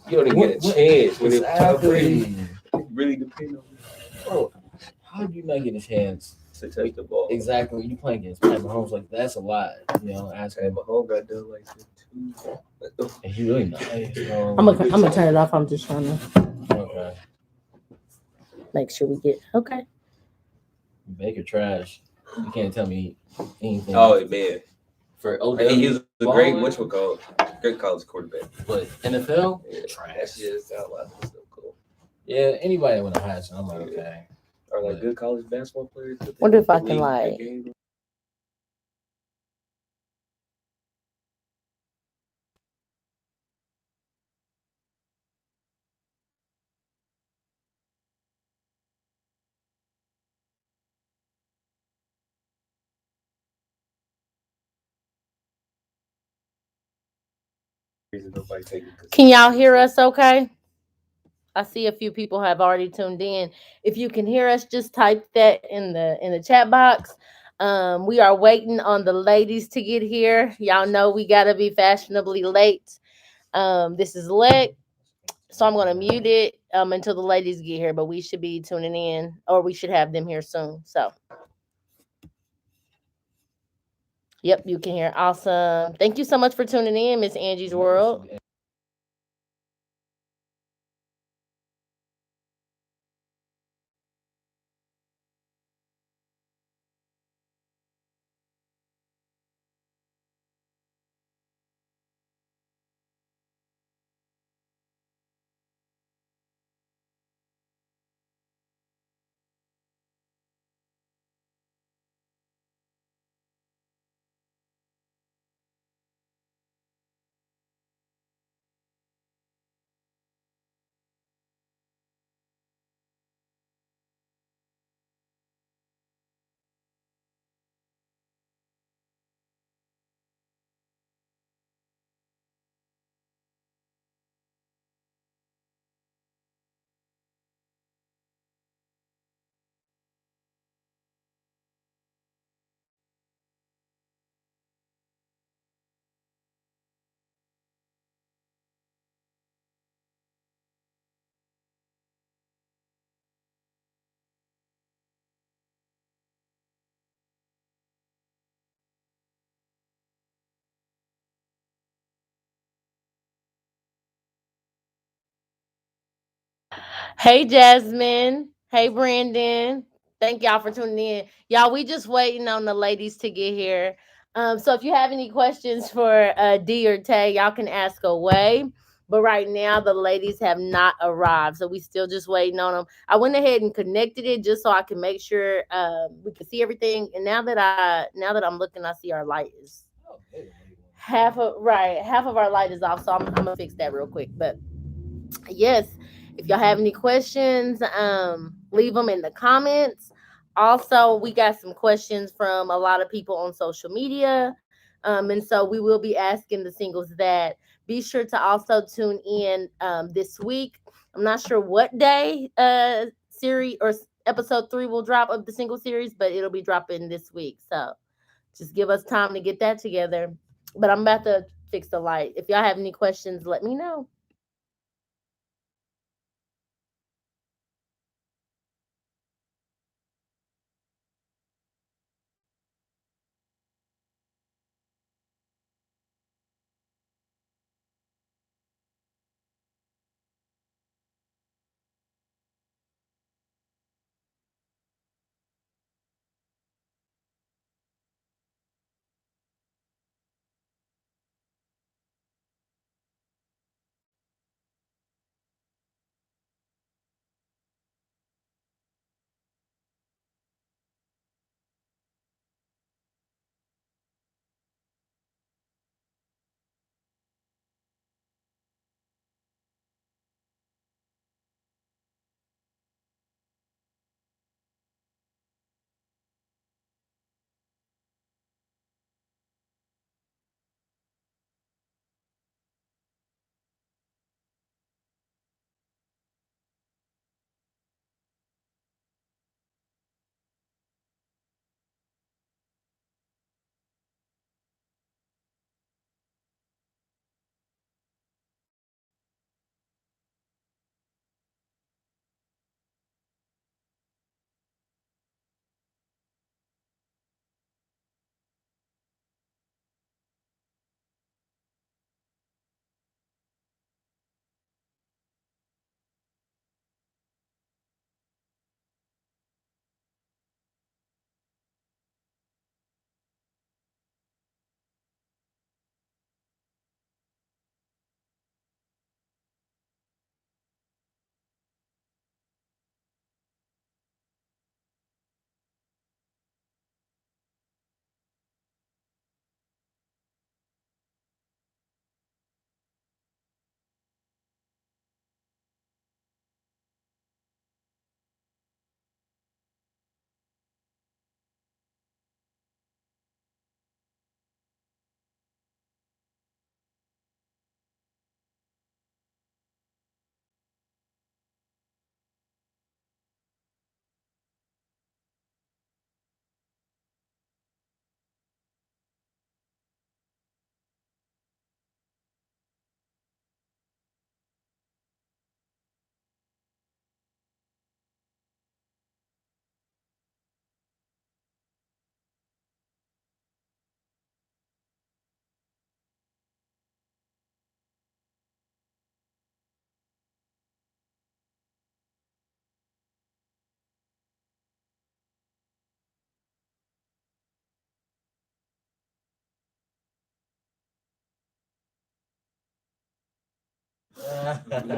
You don't even get a chance when exactly. it really depends on you. Bro, how do you not get a chance To touch the ball. exactly when you playing against Pat Mahomes? Like that's a lot, you know. Asking Mahomes got done like that too. and he really nice. I'm gonna turn it off. I'm just trying to Okay. make sure we get okay. Baker trash. You can't tell me anything. Oh man, for OW, he was a great great college quarterback. But NFL, trash. That's just a lot of stuff cool. Yeah, anybody that went to high school, I'm like, okay. Or like good college basketball players. Wonder if I can like. Can y'all hear us okay? I see a few people have already tuned in. If you can hear us, just type that in the chat box. We are waiting on the ladies to get here. Y'all know we gotta be fashionably late. This is Lex, so I'm gonna mute it until the ladies get here. But we should be tuning in, or we should have them here soon. So, yep, you can hear. Awesome. Thank you so much for tuning in, Miss Angie's World. Hey, Jasmine. Hey, Brandon. Thank y'all for tuning in. Y'all, we just waiting on the ladies to get here. So if you have any questions for D or Tay, y'all can ask away. But right now, the ladies have not arrived, so we still just waiting on them. I went ahead and connected it just so I can make sure we can see everything. And now that I'm looking, I see our light is half of our light is off. So I'm gonna fix that real quick. But yes, if y'all have any questions, leave them in the comments. Also, we got some questions from a lot of people on social media, and so we will be asking the singles that. Be sure to also tune in this week. I'm not sure what day series or episode 3 will drop of the single series, but it'll be dropping this week. So just give us time to get that together. But I'm about to fix the light. If y'all have any questions, let me know.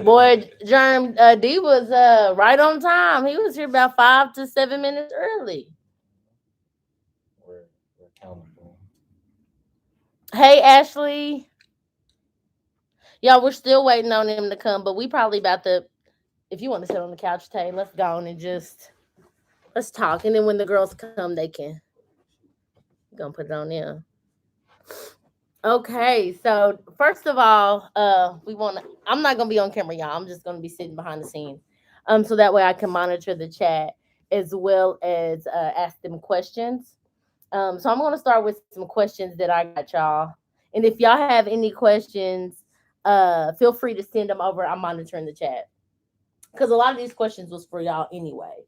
Boy, Germ D was right on time. He was here about 5 to 7 minutes early. We're accountable. Hey, Ashley. Y'all, we're still waiting on him to come, but we probably about to. If you want to sit on the couch, Tay, let's go on and just let's talk. And then when the girls come, they can. Gonna put it on them. Okay, so first of all, we want to. I'm not gonna be on camera, y'all. I'm just gonna be sitting behind the scenes, so that way I can monitor the chat as well as ask them questions. So I'm gonna start with some questions that I got, y'all. And if y'all have any questions, feel free to send them over. I'm monitoring the chat because a lot of these questions was for y'all anyway.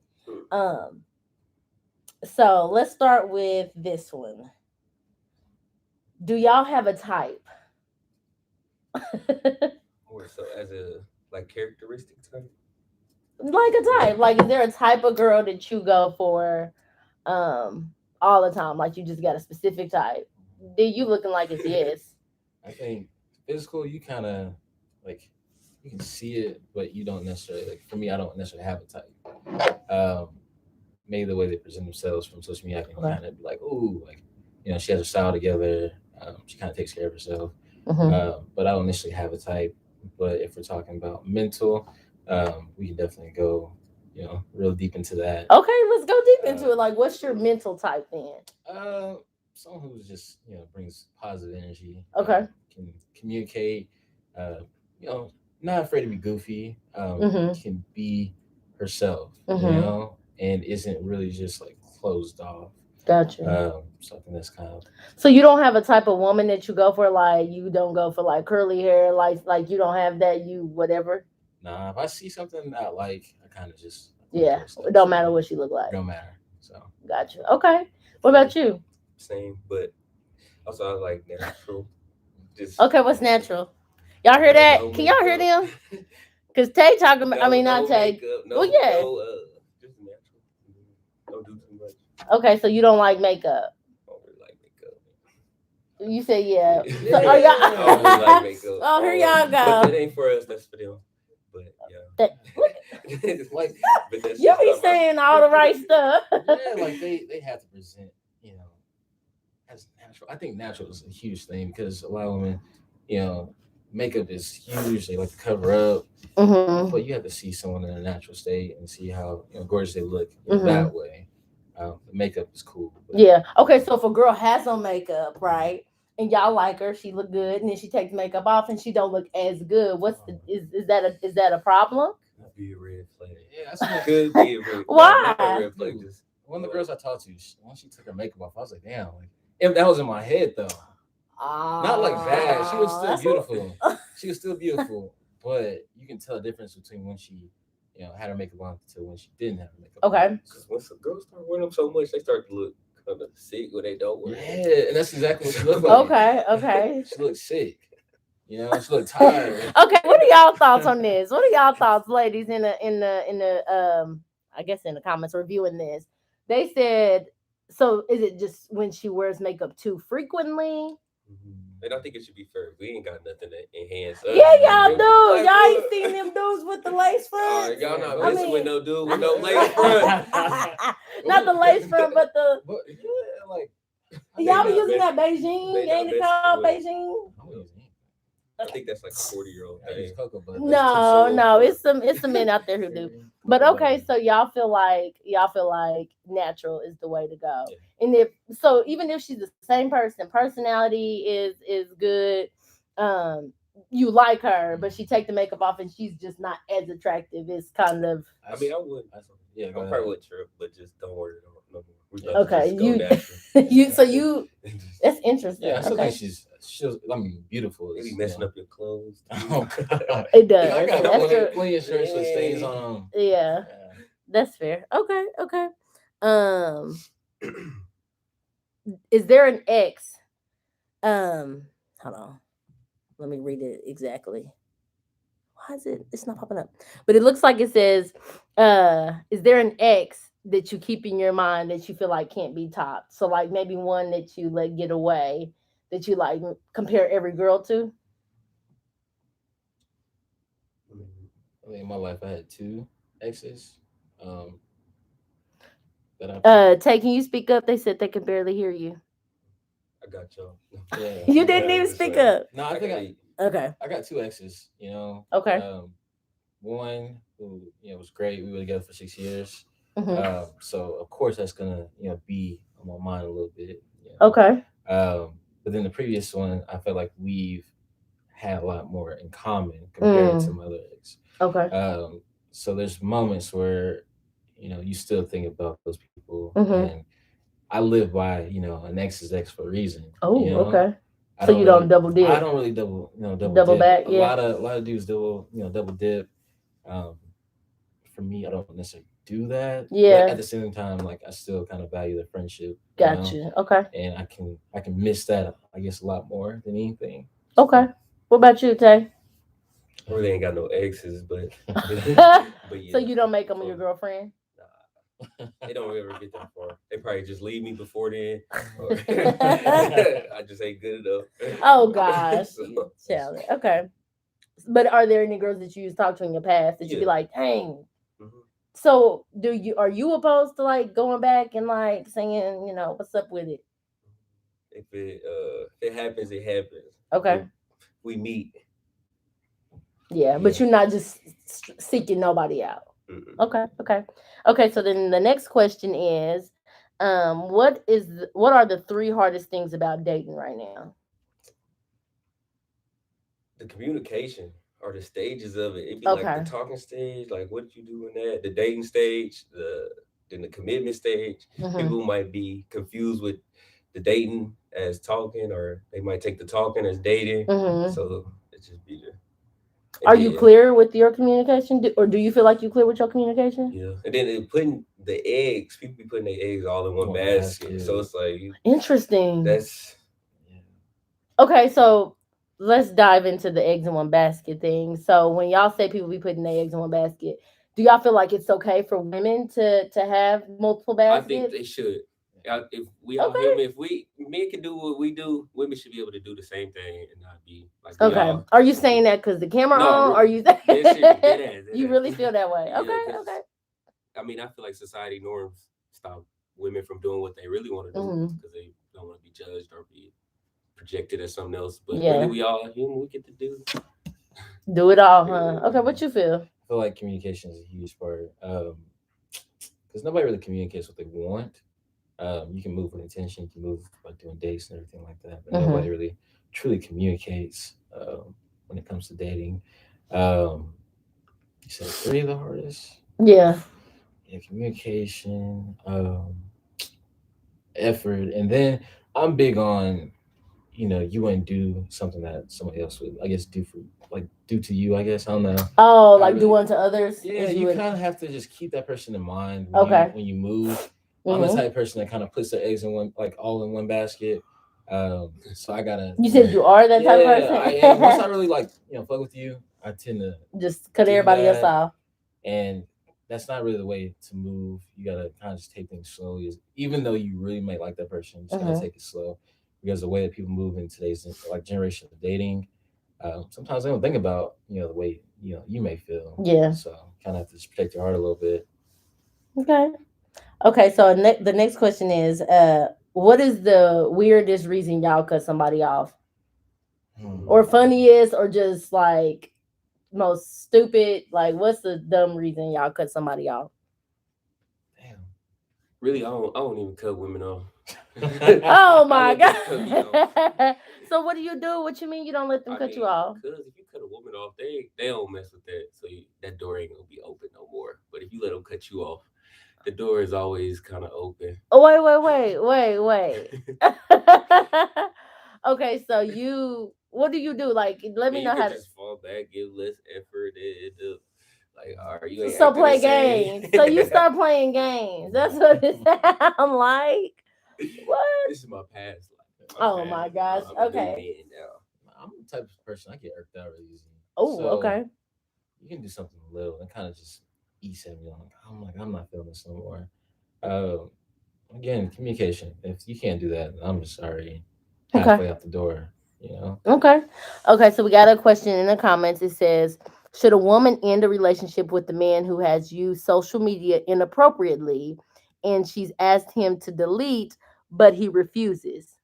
So let's start with this one. Do y'all have a type? Or so as a like characteristic type. Like a type. Like is there a type of girl that you go for all the time? Like you just got a specific type? Did you looking like it's yes? I think physical, you kind of like you can see it, but you don't necessarily like. For me, I don't necessarily have a type. Maybe the way they present themselves from social media, I can kind of be like, oh, like she has her style together. She kind of takes care of herself. But I don't necessarily have a type. But if we're talking about mental, we can definitely go, real deep into that. Okay, let's go deep into it. Like, what's your mental type then? Someone who's just brings positive energy. Okay. Can communicate. Not afraid to be goofy. Can be herself. And isn't really just like closed off. Gotcha. Something that's kind of. So you don't have a type of woman that you go for, like you don't go for like curly hair, like you don't have that, you whatever. Nah, if I see something I like, I kind of just. Yeah, it don't matter what she look like. Don't matter. So. Gotcha. Okay. What about you? Same, but also I like natural. Okay, what's natural? Y'all hear that? Can y'all hear them? Because Tay talking about, not Tay. Well, yeah. Just natural. Don't do too much. Okay, so you don't like makeup. I don't really like makeup. You say yeah. Yeah. So are y'all? I don't really like makeup. Oh, here y'all go. But that ain't for us. That's for them. But yeah. Like, but you be saying all the right stuff. Yeah, like they have to present, as natural. I think natural is a huge thing because a lot of women, makeup is huge. They like to cover up, but you have to see someone in a natural state and see how gorgeous they look that way. The makeup is cool. Yeah. Okay. So if a girl has on makeup, right, and y'all like her, she look good, and then she takes makeup off and she don't look as good. What's is that a problem? That'd be a red flag. Yeah, that's could be a red flag. Why? Not a red flag. Just one of the girls I talked to, once she took her makeup off, I was like, damn, like if that was in my head though. Not like that. She was still beautiful. She was still beautiful, but you can tell the difference between when she, had her makeup on to when she didn't have her makeup on. Okay. Because once a girl start wearing them so much, they start to look kind of sick when they don't wear them. Yeah, and that's exactly what she looked like. Okay. She looked sick. She looked tired. Okay, what are y'all thoughts on this? What are y'all thoughts, ladies, in the I guess in the comments reviewing this? They said, so is it just when she wears makeup too frequently? And I think it should be fair. We ain't got nothing to enhance us. Yeah, y'all do. Like, y'all ain't seen them dudes with the lace front. Y'all not messing with no dude with no lace front. Not the lace front, but the. But yeah, like y'all be using that Beijing. Ain't it called Beijing? I think that's like a 40-year-old thing. No, it's some men out there who do. But okay, so y'all feel like natural is the way to go. Yeah. And even if she's the same person, personality is good. You like her, but she take the makeup off and she's just not as attractive. It's kind of. I would. Yeah, I probably would trip, but just don't worry no more. Okay, that's interesting. Yeah, I still think she's beautiful. Maybe messing up your clothes. Oh God, it does. I got plenty of shirts with stains on them. Yeah, that's fair. Okay. Is there an ex? Hold on. Let me read it exactly. Why is it? It's not popping up. But it looks like it says, is there an ex that you keep in your mind that you feel like can't be topped? So like maybe one that you let get away that you like compare every girl to? in my life, I had 2 exes. Um, Tay, can you speak up? They said they can barely hear you. I got y'all. Yeah. You didn't even speak up. No, I think Okay. I got 2 exes. Okay. One who was great. We were together for 6 years. Mhm. So of course that's gonna be on my mind a little bit. Okay. But then the previous one, I felt like we've had a lot more in common compared to my other ex. Okay. So there's moments where you still think about those people, Mhm. and I live by an ex is ex for a reason. Oh, okay. I So don't you really, don't double dip. I don't really double Double dip. back, A yeah. lot of dudes double dip. Um, for me, I don't necessarily do that. Yeah. But at the same time, like I still kind of value the friendship. Gotcha. Okay. And I can miss that, I guess, a lot more than anything. Okay. What about you, Tay? I really ain't got no exes, but So you don't make them your girlfriend? Nah, they don't ever get that far. They probably just leave me before then, or I just ain't good enough. Oh gosh, So, Charlie. Okay. But are there any girls that you used to talk to in your past that you'd be like, dang? Mhm. So are you opposed to like going back and like saying, what's up with it? If it happens, it happens. Okay. If we meet. Yeah, but you're not just seeking nobody out. Okay, okay, okay. So then the next question is, what are the 3 hardest things about dating right now? The communication or the stages of it. It'd be like Okay. the talking stage, like what you do in that, the dating stage, then the commitment stage. Mhm. People might be confused with the dating as talking, or they might take the talking as dating. Mhm. So it just be there. Are you clear with your communication, or do you feel like you clear with your communication? Yeah, and then putting the eggs, people be putting their eggs all in one basket. So it's like Interesting. That's Okay. So let's dive into the eggs in one basket thing. So when y'all say people be putting their eggs in one basket, do y'all feel like it's okay for women to have multiple baskets? I think they should. If we all human, if men can do what we do, women should be able to do the same thing and not be like. Okay. Are you saying that because the camera on? Or are you? You really feel that way? Okay. Okay. I mean, I feel like society norms stop women from doing what they really want to do because they don't want to be judged or be projected as something else. But really, we all are human. We get to do it all, huh? Okay. What you feel? I feel like communication is a huge part. Because nobody really communicates what they want. You can move with intention, you can move by doing dates and everything like that, but nobody really truly communicates when it comes to dating. You said 3 of the hardest? Yeah, communication, effort, and then I'm big on you wouldn't do something that somebody else would, I guess, do to you, I guess. I don't know. Oh, like do unto others? Yeah, you kind of have to just keep that person in mind when you move. I'm the type of person that kind of puts their eggs in one, like all in one basket. So I gotta. You said you are that type of person. I am. Once I really fuck with you, I tend to just cut everybody else off. And that's not really the way to move. You gotta kind of just take things slowly. Even though you really might like that person, you just gotta take it slow. Because the way that people move in today's generation of dating, sometimes they don't think about the way you may feel. Yeah. So kind of have to just protect your heart a little bit. Okay. So the next question is, what is the weirdest reason y'all cut somebody off, or funniest, or just like most stupid? Like, what's the dumb reason y'all cut somebody off? Damn. Really, I don't even cut women off. Oh my god! So what do you do? What you mean you don't let them cut you off? Because if you cut a woman off, they don't mess with that, so that door ain't gonna be open no more. But if you let them cut you off, the door is always kind of open. Oh wait. Okay, so what do you do? Like, let me know how to just fall back, give less effort. Like, are you ain't so play games. So you start playing games. That's what it sounds like. What? This is my past life. Oh my gosh. Okay. I'm the type of person I get irked out really easy. Oh, okay. You can do something little and kind of just ease at me. I'm not feeling this no more. Again, communication. If you can't do that, I'm just sorry. Halfway out the door. Okay. So we got a question in the comments. It says, Should a woman end a relationship with the man who has used social media inappropriately and she's asked him to delete, but he refuses?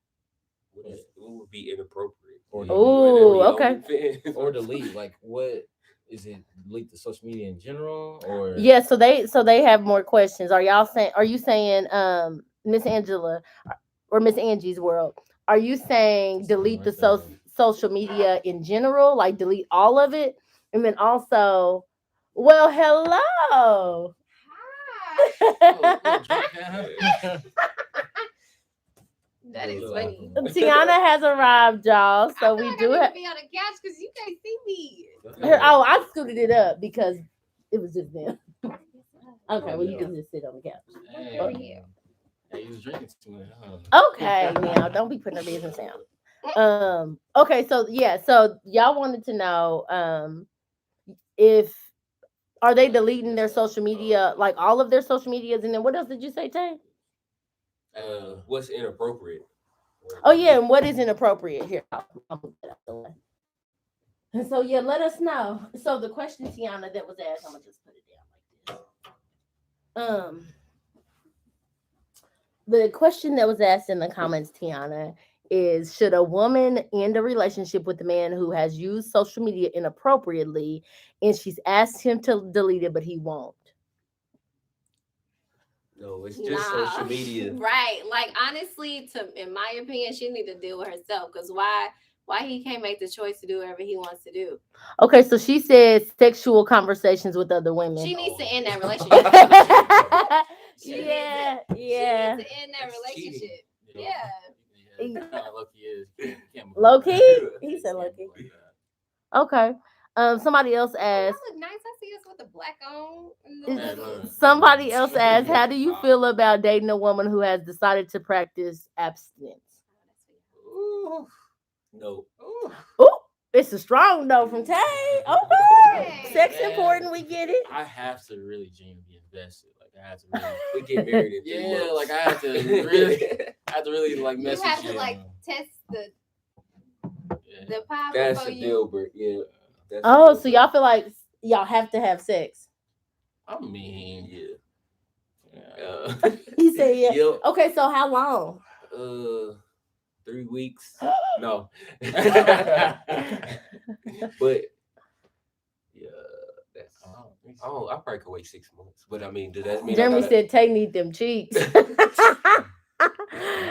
What would be inappropriate? Oh, okay. Or delete. Like, what is it? Delete the social media in general, or Yeah, so they have more questions. Are you saying Miss Angela or Miss Angie's World? Are you saying delete the social media in general, like delete all of it? And then also, well, hello. Hi. That is funny. Tiaunna has arrived, y'all. So I feel we like do I need have. to be on the couch because you can't see me. Oh, I scooted it up because it was just them. Okay, well you can just sit on the couch. Hey, you was drinking too much. Huh? Okay, now don't be putting her business out. Okay, so yeah, so y'all wanted to know if are they deleting their social media, like all of their social medias, and then what else did you say, Tay? What's inappropriate? Oh yeah, and what is inappropriate here? I'll move that out the way. And so yeah, let us know. So the question, Tiaunna, that was asked, I'm gonna just put it down like this. The question that was asked in the comments, Tiaunna, is should a woman end a relationship with a man who has used social media inappropriately and she's asked him to delete it, but he won't? No, it's just social media. Right. Like, honestly, in my opinion, she need to deal with herself because why he can't make the choice to do whatever he wants to do. Okay, so she said sexual conversations with other women. She needs to end that relationship. She needs to end that relationship. Yeah. Kind of low-key is. Low key? He said low key. Okay. Somebody else I asked. look nice. I see us with the black on. Somebody else asked, how do you feel about dating a woman who has decided to practice abstinence? Ooh, no. Oh, it's a strong no from Tay. Okay. Sex important, we get it. I have to really genuinely be invested. Like, I have to really. We get married in 3 Yeah, months. like I have to really like message You have to like test the pop. That's a deal breaker. Yeah. Oh, so y'all feel like y'all have to have sex? I mean, yeah. He said yeah. Yep. Okay, so how long? 3 weeks. No. But yeah, that's. Oh, I probably could wait 6 months. But I mean, does that mean Jeremy said Tay need them cheeks? I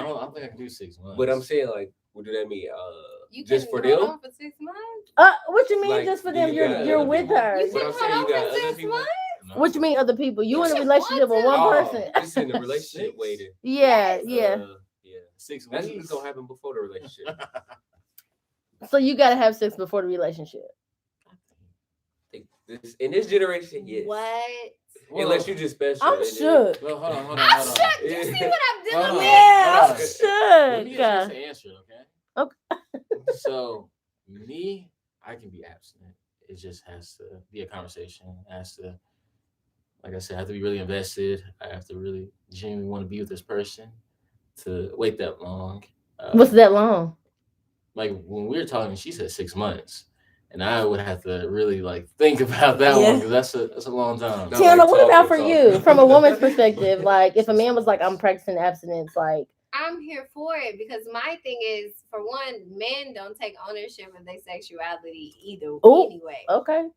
don't think I can do 6 months. But I'm saying, like, what do that mean? You just for hold them? on for 6 months? What you mean Like, just for do them? you got You're other with people? her. You But I'm can saying hold you on got for other 6 people. months? No. What you mean other people? You in a just relationship with one Oh, person? it's in the relationship waiting. Yeah. Yeah. 6 That's weeks. what's gonna happen before the relationship. So you gotta have sex before the relationship. In this generation, yes. What? Unless you just special. I'm shook. Well, hold on. I'm shook. Do you see what I'm dealing with? Yeah, I'm Let me shook. just answer it, okay? Okay. So, me, I can be abstinent. It just has to be a conversation. It has to, like I said, I have to be really invested. I have to really genuinely want to be with this person to wait that long. What's that long? Like when we were talking, she said 6 months. And I would have to really like think about that one because that's a long time. Tiaunna, what about for you from a woman's perspective? Like if a man was like, I'm practicing abstinence, like I'm here for it because my thing is, for one, men don't take ownership of their sexuality either. Anyway. Okay.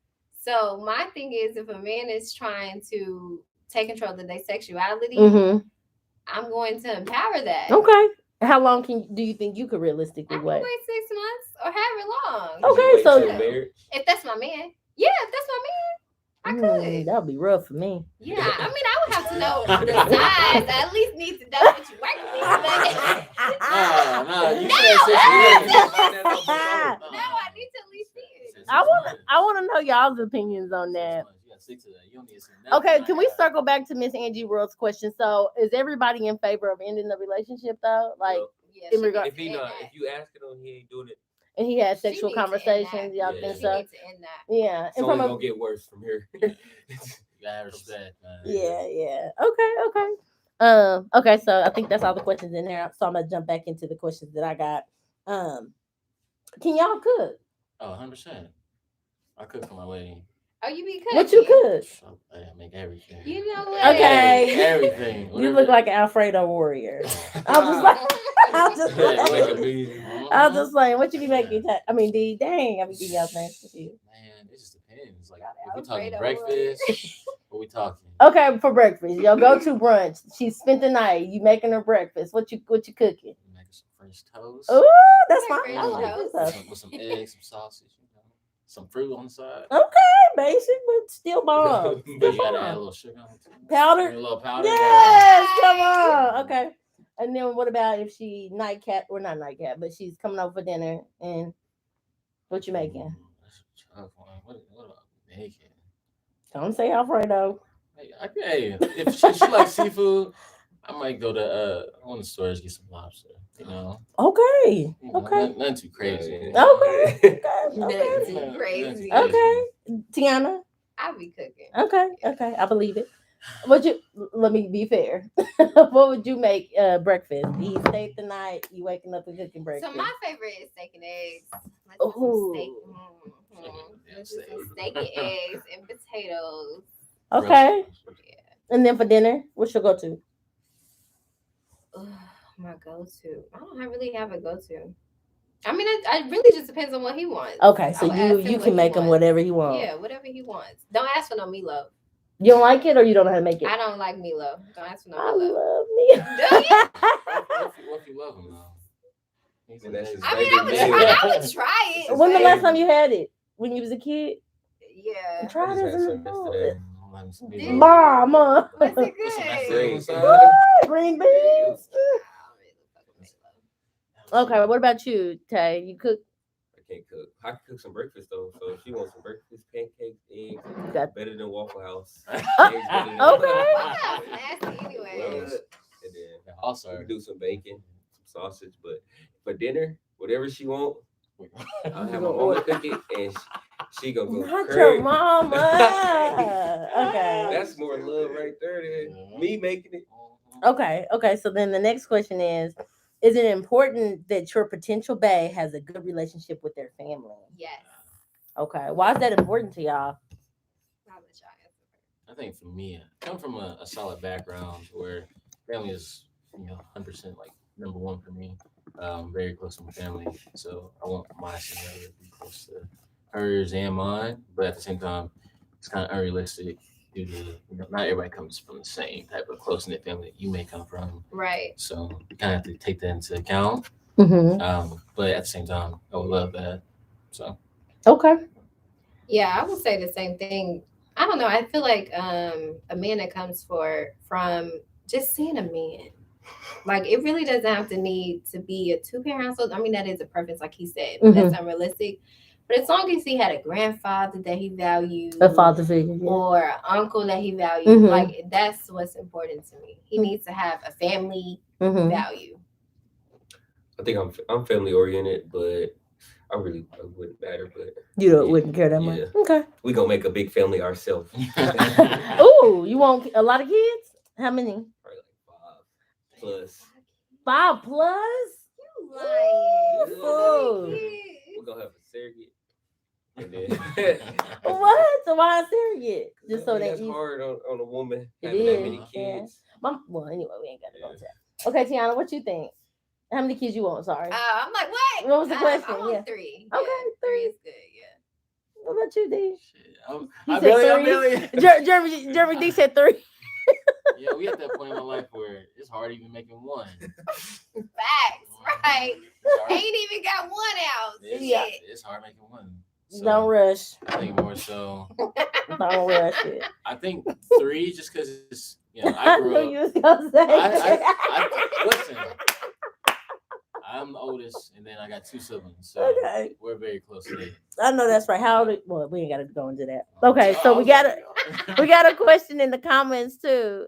So my thing is, if a man is trying to take control of their sexuality, I'm going to empower that. Okay. How long do you think you could realistically I can wait? wait 6 months or however long. Okay, so if that's my man, if that's my man, I could. That would be rough for me. Yeah, I mean, I would have to know the size. I at least need to know what you're working with. You said 6 months. Now I need to at least see it. I want to know y'all's opinions on that. Okay, can we circle back to Miss Angie World's question? So, is everybody in favor of ending the relationship though? Like, in regard, if you ask it on, he ain't doing it, and he had sexual conversations, y'all think so? Yeah, it's only gonna get worse from here. You gotta respect, man. Yeah. Okay. Okay, so I think that's all the questions in there. So I'm gonna jump back into the questions that I got. Can y'all cook? Oh, 100%. I cook for my lady. Oh, you be cooking? What you cook? I make everything. You know what? Okay. Everything. You look like an Alfredo warrior. I'm just like, I'm just like, what you be making? I mean, D, dang, I be eating y'all's names for you. Man, it just depends. Like, if we talking breakfast, what we talking? Okay, for breakfast, yo, go to brunch. She spent the night. You making her breakfast? What you cooking? Making some French toast. Ooh, that's fine. French I like toast. toast. With some eggs, some sausage, some fruit on the side. Okay, basic, but still bomb. But you gotta add a little sugar on it. Powder. A little powder. Yes, come on. Okay. And then what about if she nightcap or not nightcap, but she's coming over for dinner and what you making? That's a tough one. What about making? Don't say Alfredo. Hey, if she likes seafood, I might go to one of the stores get some lobster. Okay. Nothing too crazy. Okay. Nothing too crazy. Okay. Tiaunna. I be cooking. Okay. I believe it. Let me be fair. What would you make breakfast? You stay the night, you waking up and cooking breakfast. So my favorite is steak and eggs. Let's do some steak and eggs and potatoes. Okay. Yeah. And then for dinner, what's your go-to? My go-to. I don't really have a go-to. I mean, it really just depends on what he wants. Okay, so you can make him whatever he wants. Yeah, whatever he wants. Don't ask for no meatloaf. You don't like it, or you don't know how to make it? I don't like meatloaf. Don't ask for no I meatloaf. love meatloaf. What if you love him though? I mean, I would try it. When the last time you had it? When you was a kid? Yeah. Try this in the food. Mama. Mama. Was it good? What? Green beans. Okay, what about you, Tay? You cook? I can't cook. I can cook some breakfast though. So if she wants some breakfast, pancakes, eggs, better than Waffle House. Okay. Nasty anyway. And then also we do some bacon, some sausage. But for dinner, whatever she wants, I'll have my mama cook it, and she gonna go Not crazy. your mama. Okay. That's more love right there than me making it. Okay. So then the next question is it important that your potential bae has a good relationship with their family? Yes. Okay. Why is that important to y'all? I think for me, I come from a solid background where family is 100% like number one for me. Very close to my family, so I want my scenario to be close to hers and mine. But at the same time, it's kind of unrealistic due to not everybody comes from the same type of close knit family that you may come from. Right. So you kind of have to take that into account. Mm-hmm. But at the same time, I would love that. So. Okay. Yeah, I would say the same thing. I don't know. I feel like a man that comes from just seeing a man. Like, it really doesn't have to need to be a two-parent household. I mean, that is a preference, like he said, but that's unrealistic. But as long as he had a grandfather that he valued, a father figure, or an uncle that he valued, like, that's what's important to me. He needs to have a family value. I think I'm family oriented, but I wouldn't matter. But you wouldn't care that much. Okay, we gonna make a big family ourselves. Ooh, you want a lot of kids? How many? Probably like 5 5+. plus? You lying? We're gonna have a surrogate. And then What? So why a surrogate? Just so that's hard on a woman it having is, that many kids. Well, anyway, we ain't got to go to that. Okay, Tiaunna, what you think? How many kids you want? Sorry. I'm like, what? What was the question? I want 3. Okay, yeah, 3 is good. Yeah. What about you, D? I'm Billy. Jeremy D said 3. Yeah, we at that point in my life where it's hard even making one. Facts, right? Ain't even got one out. It's hard making one. So don't rush. I think more so. Don't rush it. I think 3 just because it's I grew up. You was gonna say. Listen. I'm the oldest, and then I got 2 siblings, so we're very close to it. I know that's right. How old? Well, we ain't got to go into that. Okay, so we got a question in the comments too.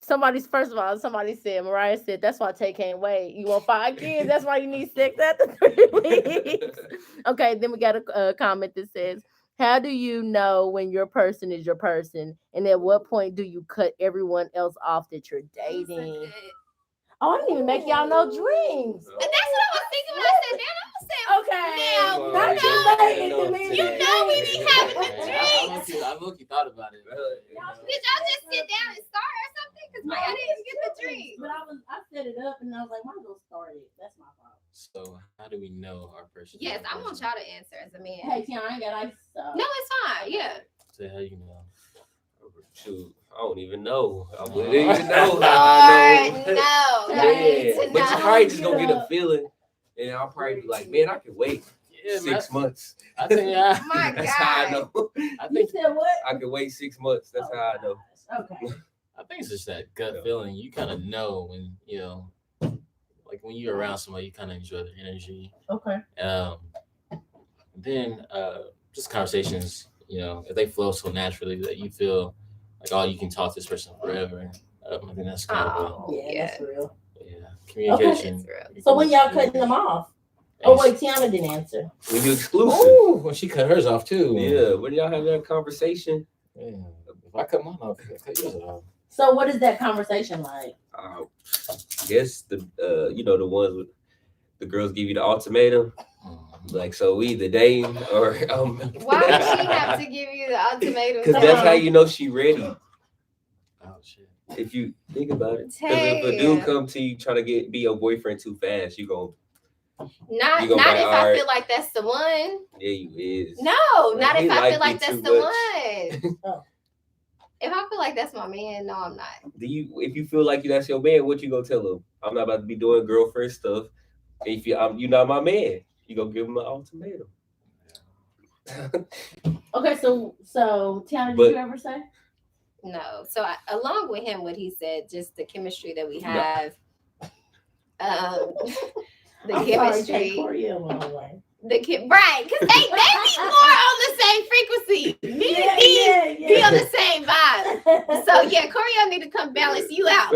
Somebody said, Mariah said, that's why Tay can't wait. You want 5 kids? That's why you need 6 after 3 weeks. Okay, then we got a comment that says, how do you know when your person is your person? And at what point do you cut everyone else off that you're dating? Oh, I didn't even make y'all no drinks. And that's what I was thinking when I said that. I was saying, Okay. now, Not you know we be having the drinks. I low-key thought about it. Did y'all just sit down and start or something? Because like I didn't get the drink. But I set it up and I was like, why go start it? That's my fault. So how do we know our person? Yes, I want y'all to answer as a man. Hey, Tiaunna, I ain't got ice. No, it's fine. Yeah. Say how you know. Shoot, I don't even know. I wouldn't even know. Lord, I know. no. Y'all need Yeah, to but you know. probably just gonna get a feeling, and I'll probably be like, man, I can wait Yeah, 6 months. I think I, My That's how I God. know. I You think said what? I can wait 6 months. That's how I know. Okay. I think it's just that gut feeling. You kind of know when like when you're around somebody, you kind of enjoy the energy. Okay. Then just conversations, if they flow so naturally that you feel like, oh, you can talk to this person forever. I think that's kind of Yeah, that's real. communication. It's real. So when y'all cutting them off? Oh wait, Tiaunna didn't answer. When you exclusive. Ooh, when she cut hers off too. Yeah, when y'all have that conversation. Yeah. If I cut mine off, I cut yours off. So what is that conversation like? I guess the the ones with the girls give you the ultimatum. Like, so we either dating or Why does she have to give you the ultimatum? because that's how you know she ready. Oh shit. If you think about it, because if a dude come to you trying to be your boyfriend too fast, you go. Not You gonna if be like, I alright. feel like that's the one. Yeah, you is. No, not He if I like feel like you that's too the much. one. Oh. If I feel like that's my man, no, I'm not. If you feel like that's your man, what you gonna tell him? I'm not about to be doing girlfriend stuff. If you not my man, you gonna give him an ultimatum. Okay, so Tiaunna, did you ever say? No. So along with him, what he said, just the chemistry that we have. The I'm chemistry. Sorry, went away. Right, because they be more on the same frequency. Me and Dee be on the same vibe. So yeah, Corio need to come balance you out.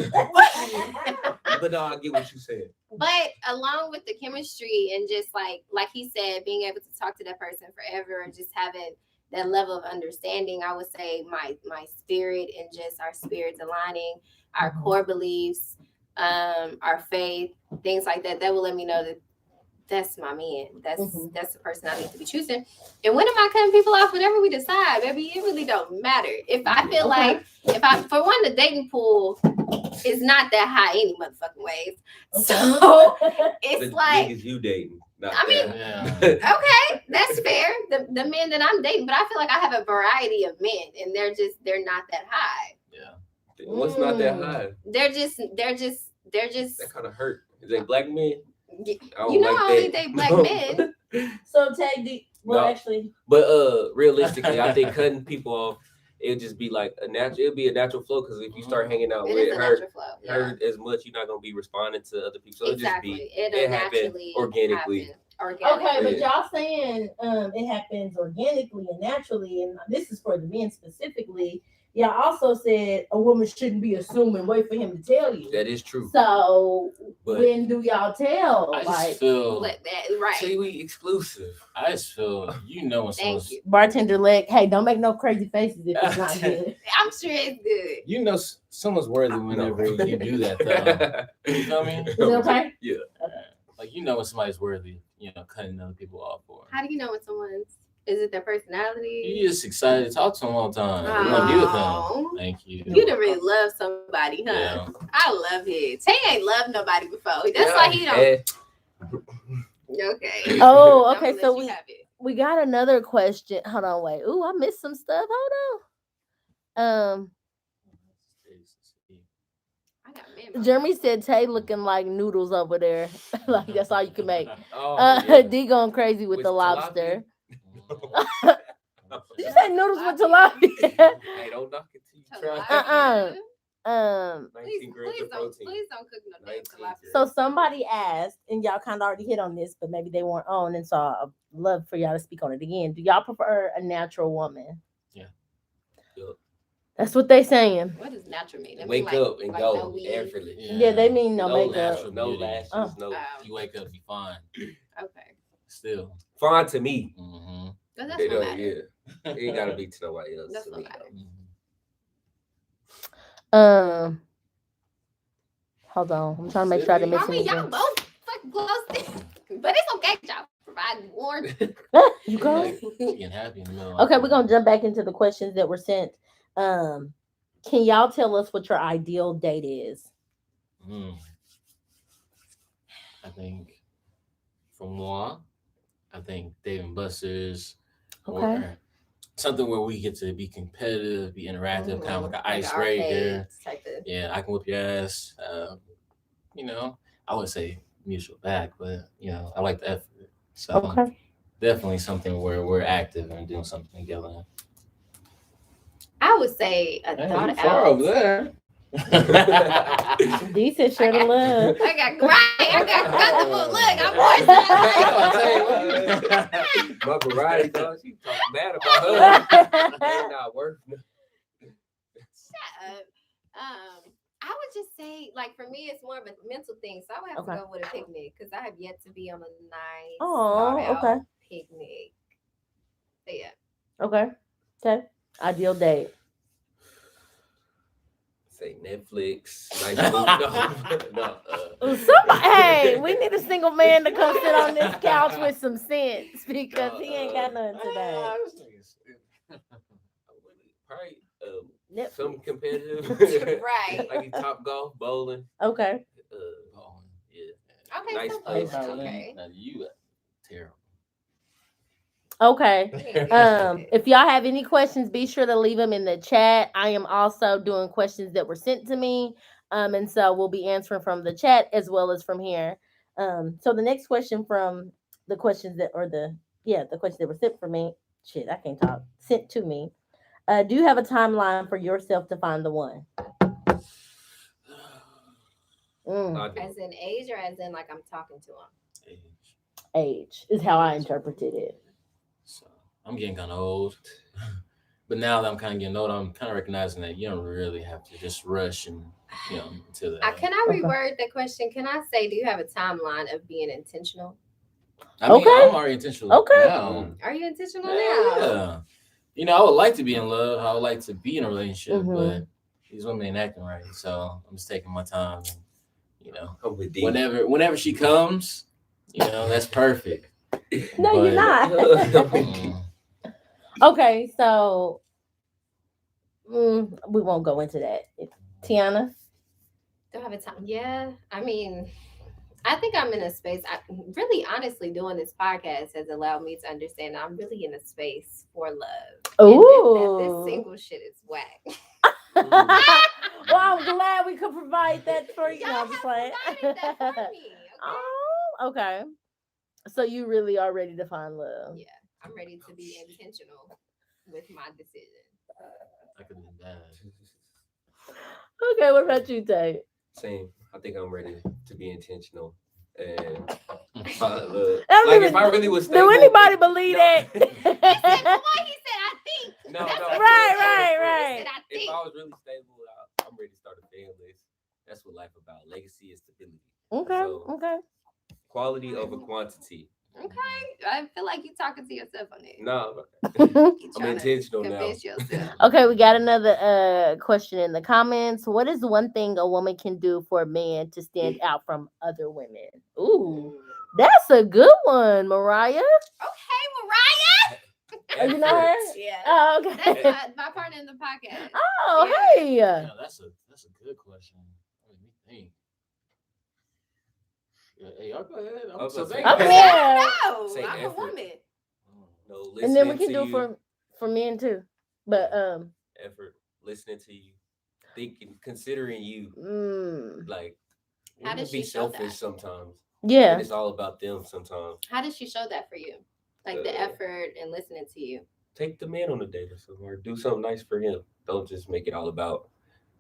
But no, I get what you said. But along with the chemistry and just like he said, being able to talk to that person forever and just having that level of understanding, I would say my spirit and just our spirits aligning, our core beliefs, our faith, things like that will let me know that that's my man. That's the person I need to be choosing. And when am I cutting people off? Whatever we decide, baby, it really don't matter. If I feel like for one, the dating pool is not that high any motherfucking ways. So it's the like niggas you dating. Okay, that's fair. The men that I'm dating, but I feel like I have a variety of men, and they're not that high. Yeah. What's not that high? They're just. That kind of hurt. Is they black men? I only date black men. So Tag actually. But realistically, I think cutting people off, it'll just be like it'll be a natural flow, because if you start hanging out with her as much, you're not gonna be responding to other people. So exactly. It'll happen organically. Okay, but y'all saying it happens organically and naturally, and this is for the men specifically. Y'all also said a woman shouldn't be assuming, wait for him to tell you. That is true. So when do y'all tell? I just feel that, right. See, we exclusive. I just feel when someone's bartender leg. Hey, don't make no crazy faces if it's not good. I'm sure it's good. Someone's worthy whenever you do that, though. You know what I mean? Is it okay? Yeah. Like when somebody's worthy, cutting other people off for. How do you know when someone's? Is it their personality? You're just excited to talk to them all the time. You want to be with them. Thank you. You done really love somebody, huh? Yeah. I love it. Tay ain't loved nobody before. That's why he don't. Okay. Oh, okay. So we got another question. Hold on, wait. Ooh, I missed some stuff. Hold on. Jeremy said Tay looking like noodles over there. Like that's all you can make. D going crazy with the lobster. Did you say noodles with tilapia? Hey, don't knock it till you try. Please don't cook no damn tilapia. So somebody asked, and y'all kind of already hit on this, but maybe they weren't on, and so I'd love for y'all to speak on it again. Do y'all prefer a natural woman? Yeah. That's what they saying. What does natural mean? Wake up and go effortless. Yeah, they mean no makeup, no lashes, no. You wake up, be fine. Okay. Still fine to me. Mm-hmm. But that's what matters. Yeah, it ain't gotta be to nobody else. That's what matters. Hold on. I'm trying to make sure I didn't miss I mean, y'all anything. both fucking close, but it's okay. Y'all provide warning. You go. Like, getting happy in the middle. Okay, we're gonna jump back into the questions that were sent. Can y'all tell us what your ideal date is? I think for moi, I think Dave and Buster's, or something where we get to be competitive, be interactive, kind of like an icebreaker. Yeah, I can whip your ass. I would say mutual back, but I like the effort. So definitely something where we're active and doing something together. I would say a thought far out. over there. Dee said share the love. I got comfortable. Look, I'm more My variety, dog. She talking bad about her. Ain't not worth it. Shut up. I would just say, like, for me, it's more of a mental thing. So I would have to go with a picnic because I have yet to be on a nice picnic. But yeah. Okay. Ideal date. Say Netflix. Nice movie. Hey, we need a single man to come sit on this couch with some sense because he ain't got nothing today. Probably some competitive. Right. Like Top Golf, bowling. Okay. Bowling. Yeah. Okay. Nice so place. Okay. Now you terrible. Okay. If y'all have any questions, be sure to leave them in the chat. I am also doing questions that were sent to me. And so we'll be answering from the chat as well as from here. So the next question from the questions that the questions that were sent for me. Shit, I can't talk. Sent to me. Do you have a timeline for yourself to find the one? As in age or as in like I'm talking to him? Age is how I interpreted it. So I'm getting kind of old, but now that I'm kind of getting old, I'm kind of recognizing that you don't really have to just rush and to the. Can I reword the question? Can I say, do you have a timeline of being intentional? I mean, I'm already intentional. Okay. Now. Are you intentional now? Yeah. I would like to be in love. I would like to be in a relationship, but these women ain't acting right. So I'm just taking my time. And, whenever she comes, that's perfect. No, you're not. Okay, so we won't go into that. Tiaunna? Do I have a time? Yeah, I mean, I think I'm in a space. Really, honestly, doing this podcast has allowed me to understand that I'm really in a space for love. Ooh. This single shit is whack. Well, I'm glad we could provide that for you. Y'all have provided that for me. Oh, okay. So you really are ready to find love. Yeah, I'm ready to be intentional with my decision. I could do that. Okay, what about you, Tate? Same. I think I'm ready to be intentional and find love. If I really was stable, do anybody believe that? He said, I think. No. Right. He said, I think. If I was really stable, I'm ready to start a family. That's what life about. Legacy and stability. Okay. Quality over quantity. Okay. I feel like you're talking to yourself on it. No. I'm intentional now. Yourself. Okay, we got another question in the comments. What is one thing a woman can do for a man to stand out from other women? Ooh, that's a good one, Mariah. Okay, Mariah. Oh, you know her? Yeah. Oh, okay. That's my partner in the podcast. Oh, Yeah. hey. Yeah, that's a good question. Let me think. Yeah, hey, y'all go ahead. I'm a woman. No, and then we can do for men too. But effort, listening to you, thinking, considering you. Like, how does she be show selfish that? sometimes? Yeah, and it's all about them sometimes. How does she show that for you? Like the effort and listening to you. Take the man on a date or something, or do something nice for him. Don't just make it all about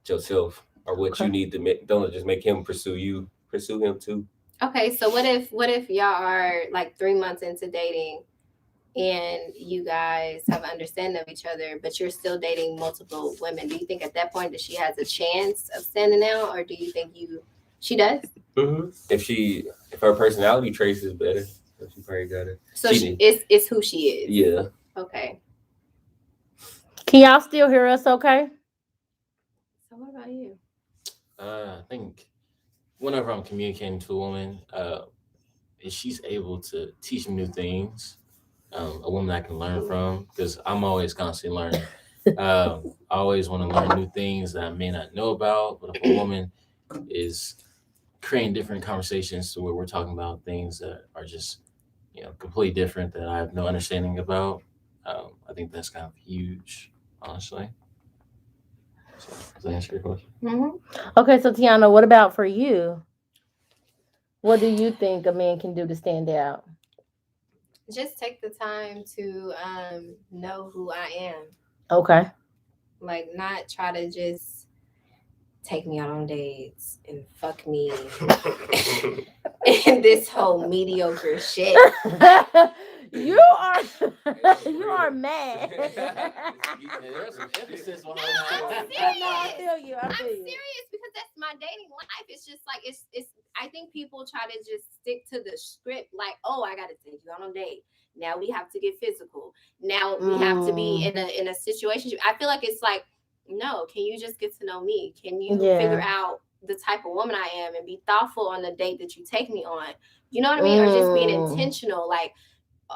yourself or what you need to make. Don't just make him pursue you. Pursue him too. Okay, so what if y'all are like 3 months into dating and you guys have an understanding of each other, but you're still dating multiple women? Do you think at that point that she has a chance of standing out, or do you think she does? Mm-hmm. If her personality traits is better, she probably got it. So it's who she is. Yeah. Okay. Can y'all still hear us? Okay. So what about you? I think whenever I'm communicating to a woman, if she's able to teach me new things, a woman I can learn from, because I'm always constantly learning. I always want to learn new things that I may not know about. But if a woman is creating different conversations to where we're talking about things that are just, completely different that I have no understanding about, I think that's kind of huge, honestly. So, does that answer your question? Okay, so Tiaunna, what about for you? What do you think a man can do to stand out? Just take the time to know who I am. Okay. Like, not try to just take me out on dates and fuck me and this whole mediocre shit. You are mad. There's some emphasis on that. I'm serious. No, I feel you. I'm serious because that's my dating life. It's just like it's. I think people try to just stick to the script, like, oh, I got to take you out on a date. Now we have to get physical. Now we have to be in a situation. I feel like it's like, no. Can you just get to know me? Can you figure out the type of woman I am and be thoughtful on the date that you take me on? You know what I mean? Or just being intentional, like,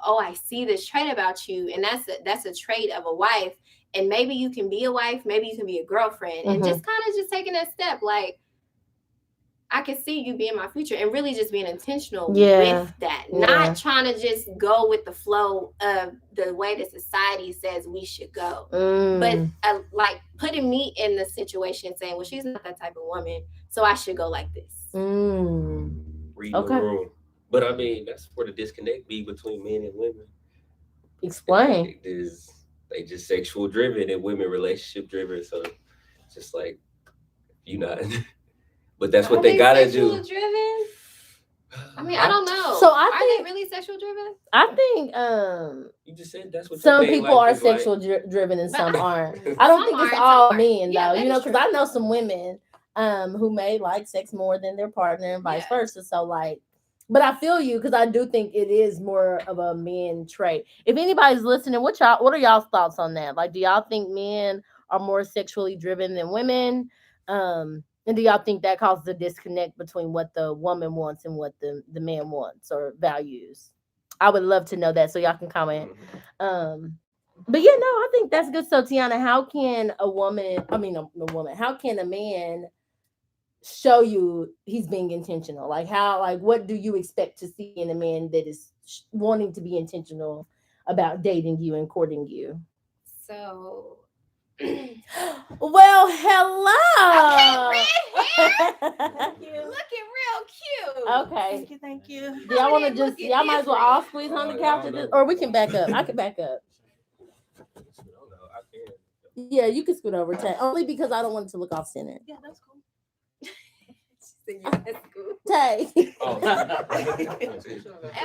oh, I see this trait about you, and that's a trait of a wife. And maybe you can be a wife, maybe you can be a girlfriend, and just kind of just taking that step, like, I can see you being my future, and really just being intentional with that, not trying to just go with the flow of the way that society says we should go, but like putting me in the situation, saying, well, she's not that type of woman, so I should go like this. Read the room. But I mean, that's where the disconnect be between men and women. Explain. They just sexual driven and women relationship driven. So it's just like, you not. But that's what they gotta do. Driven? I mean, I don't know. So are they really sexual driven? I think you just said that's what some people are sexual driven and some aren't. I don't think it's all men though. Because I know some women who may like sex more than their partner and vice versa. So like, but I feel you, because I do think it is more of a men trait. If anybody's listening, what are y'all's thoughts on that? Like, do y'all think men are more sexually driven than women? And do y'all think that causes a disconnect between what the woman wants and what the man wants or values? I would love to know that, so y'all can comment. But yeah, no, I think that's good. So Tiaunna, how can how can a man show you he's being intentional? Like what do you expect to see in a man that is wanting to be intentional about dating you and courting you? So well, hello. Looking real cute. Okay. Thank you. Do y'all want to y'all might as well all squeeze on the couch, or we can back up. I can back up. Yeah, you can scoot over, Tay. Only because I don't want it to look off center. Yeah, that's cool. That's cool. Tay. Am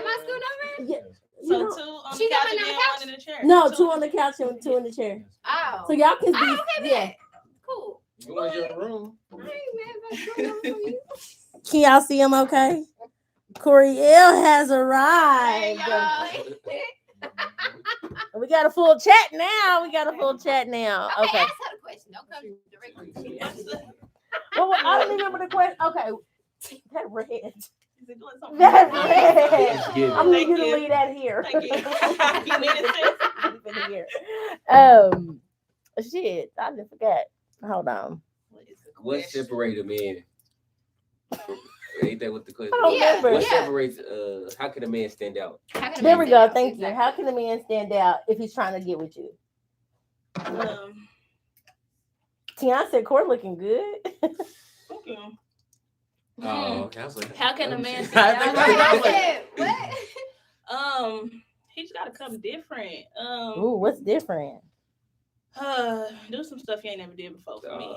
I scooting over? Yeah. So two on the couch and then one in the chair. No, two on the couch and two in the chair. Oh. So y'all can be okay, cool. You want your room? I ain't mad about scooting over for you. Can y'all see him okay? Coriel has arrived. Hey, We got a full chat now. Okay. Okay. Ask her the question. Don't come directly. Well, I don't remember the question. Okay. That red. Is it doing something? That red. I'm Thank going to you. leave that here. Thank you. You need it, sis? Shit. I just forgot. Hold on. What separates a man? Ain't that what the question? I don't remember. What separates? How can a man stand out? There we go. Thank you. How can a man stand out if he's trying to get with you? Tiaunna said, "Court looking good." Thank you. Oh, okay. I was like, how can a man stand out? What? He just gotta come different. Ooh, what's different? Do some stuff you ain't never did before for me.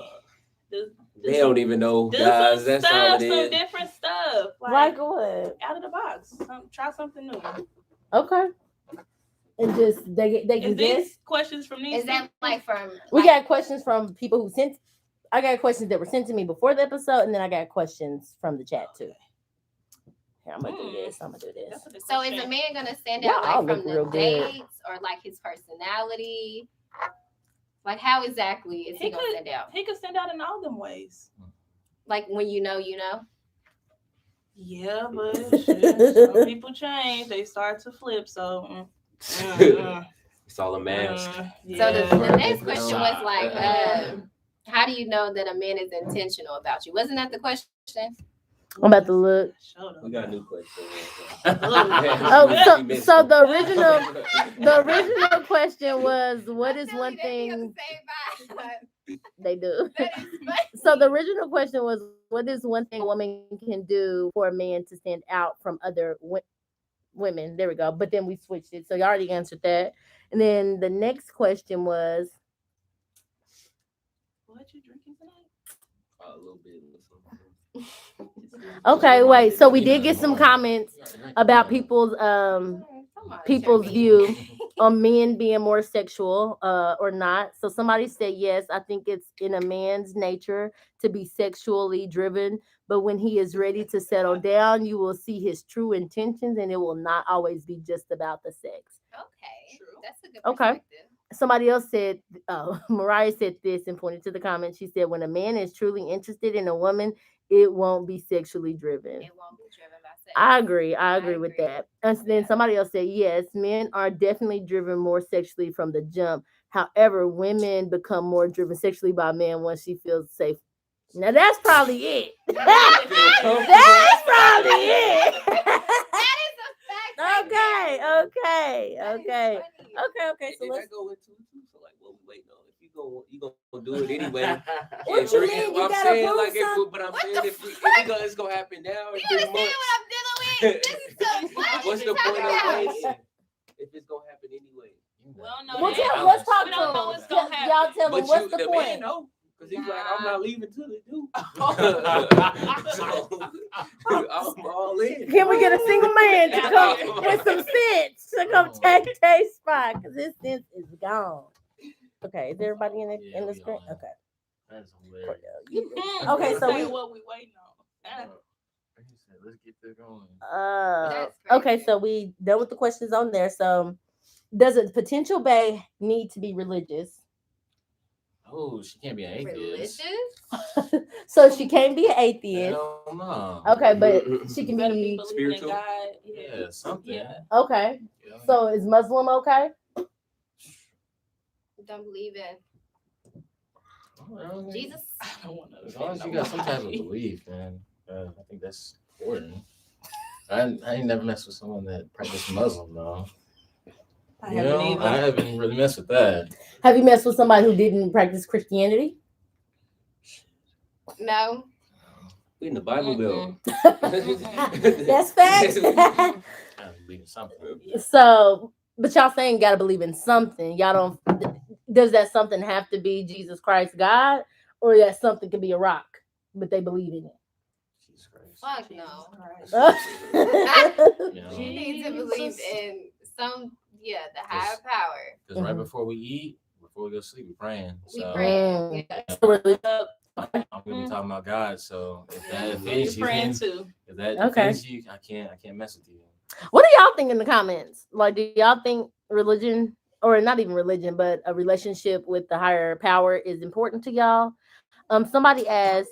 They don't even know, guys. That's all it is. Some different stuff. Like what? Out of the box. Try something new. Okay. And just they can guess. Questions from these. Is that like from? We got questions from people who sent. I got questions that were sent to me before the episode, and then I got questions from the chat too. Here, I'm gonna do this. So is a man gonna stand out like from the dates or like his personality? Like how exactly is he gonna stand out? He could stand out in all them ways. Like when you know, you know. Yeah, but shit, some people change. They start to flip. So it's all a mask. So yeah. the next question was like, how do you know that a man is intentional about you? Wasn't that the question? I'm about to look. We got a new question. So the original question was, what is one thing they do? So the original question was, what is one thing a woman can do for a man to stand out from other women? There we go. But then we switched it. So you already answered that. And then the next question was, What you drinking tonight? A little bit. okay, wait. So we did get some comments about people's view on men being more sexual or not. So somebody said yes, I think it's in a man's nature to be sexually driven, but when he is ready to settle down, you will see his true intentions and it will not always be just about the sex. Okay. True. That's a good perspective. Somebody else said, Mariah said this and pointed to the comment. She said, when a man is truly interested in a woman, it won't be sexually driven. It won't be driven by sex. I agree with that. And then somebody else said, yes, men are definitely driven more sexually from the jump. However, women become more driven sexually by men once she feels safe. Now that's probably it. That's probably it. That is a fact. Okay. So let's go into it. So like, what we waiting on? If you gonna do it anyway. What you mean? You gotta saying prove like, something. but I'm saying if it's gonna happen now. You understand what I'm dealing with? This is so what? What's the point of waiting if it's gonna happen anyway? Well, no, let's talk we to don't know what's gonna happen. y'all. Tell them what's the point? Because he's like, I'm not leaving till they do. I'm all in. Can we get a single man to come with some sense to come take Tay's spot? Because his sense is gone. Okay, is everybody in the screen? Okay. That's hilarious. Okay, so what we waiting on. Let's get this going. Okay, so we done with the questions on there. So, does a potential bae need to be religious? Oh, she can't be an atheist. Religious? So she can't be an atheist. Hell no. Okay, but she can Better be spiritual. God. Yeah, something. Yeah. Okay. So is Muslim okay? Don't believe in Jesus. I don't want to. As long as you got some type of belief, man. I think that's important. I ain't never messed with someone that practiced Muslim, though. I haven't really messed with that. Have you messed with somebody who didn't practice Christianity? No. We in the Bible Belt. That's facts. I believe in something. So, but y'all saying gotta believe in something. Y'all don't. Does that something have to be Jesus Christ, God, or that something could be a rock, but they believe in it? Jesus Christ. Fuck no. You You need to believe in some, the higher power. Because right before we go to sleep, we're praying. So We praying. I'm gonna be talking about God. So if that offends you, praying too. if that offends you, I can't mess with you. What do y'all think in the comments? Like, do y'all think religion, or not even religion, but a relationship with the higher power is important to y'all? Somebody asked.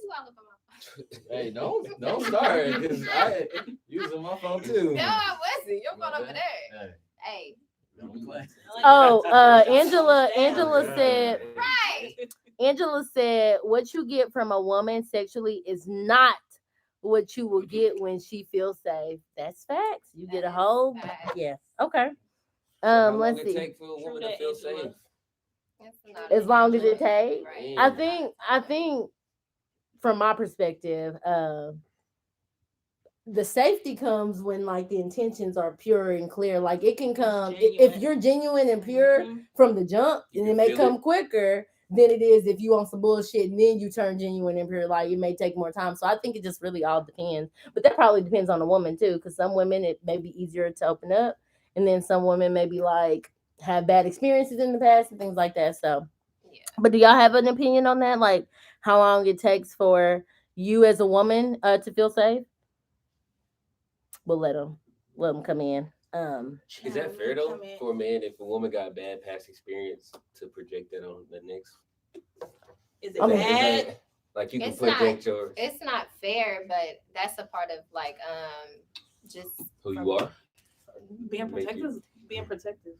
Hey, don't start because I using my phone too. No, I wasn't. Your phone over there. Hey. Oh, Angela said. Right. Angela said, "What you get from a woman sexually is not what you will get when she feels safe." That's facts. You get a whole. Yes. Okay. Let's see. Take for a woman to feel safe? As long as it takes. Right. I think from my perspective, the safety comes when like the intentions are pure and clear. Like it can come if you're genuine and pure from the jump, and it may come quicker than it is if you on some bullshit and then you turn genuine and pure. Like it may take more time. So I think it just really all depends. But that probably depends on the woman too, because some women it may be easier to open up, and then some women maybe like have bad experiences in the past and things like that. So, but do y'all have an opinion on that? Like how long it takes for you as a woman to feel safe? We'll let them come in. Is that fair though for a man if a woman got bad past experience to project that on the next? Is it bad? Like you can It's project yours. It's not fair, but that's a part of like just Who you are. Being protective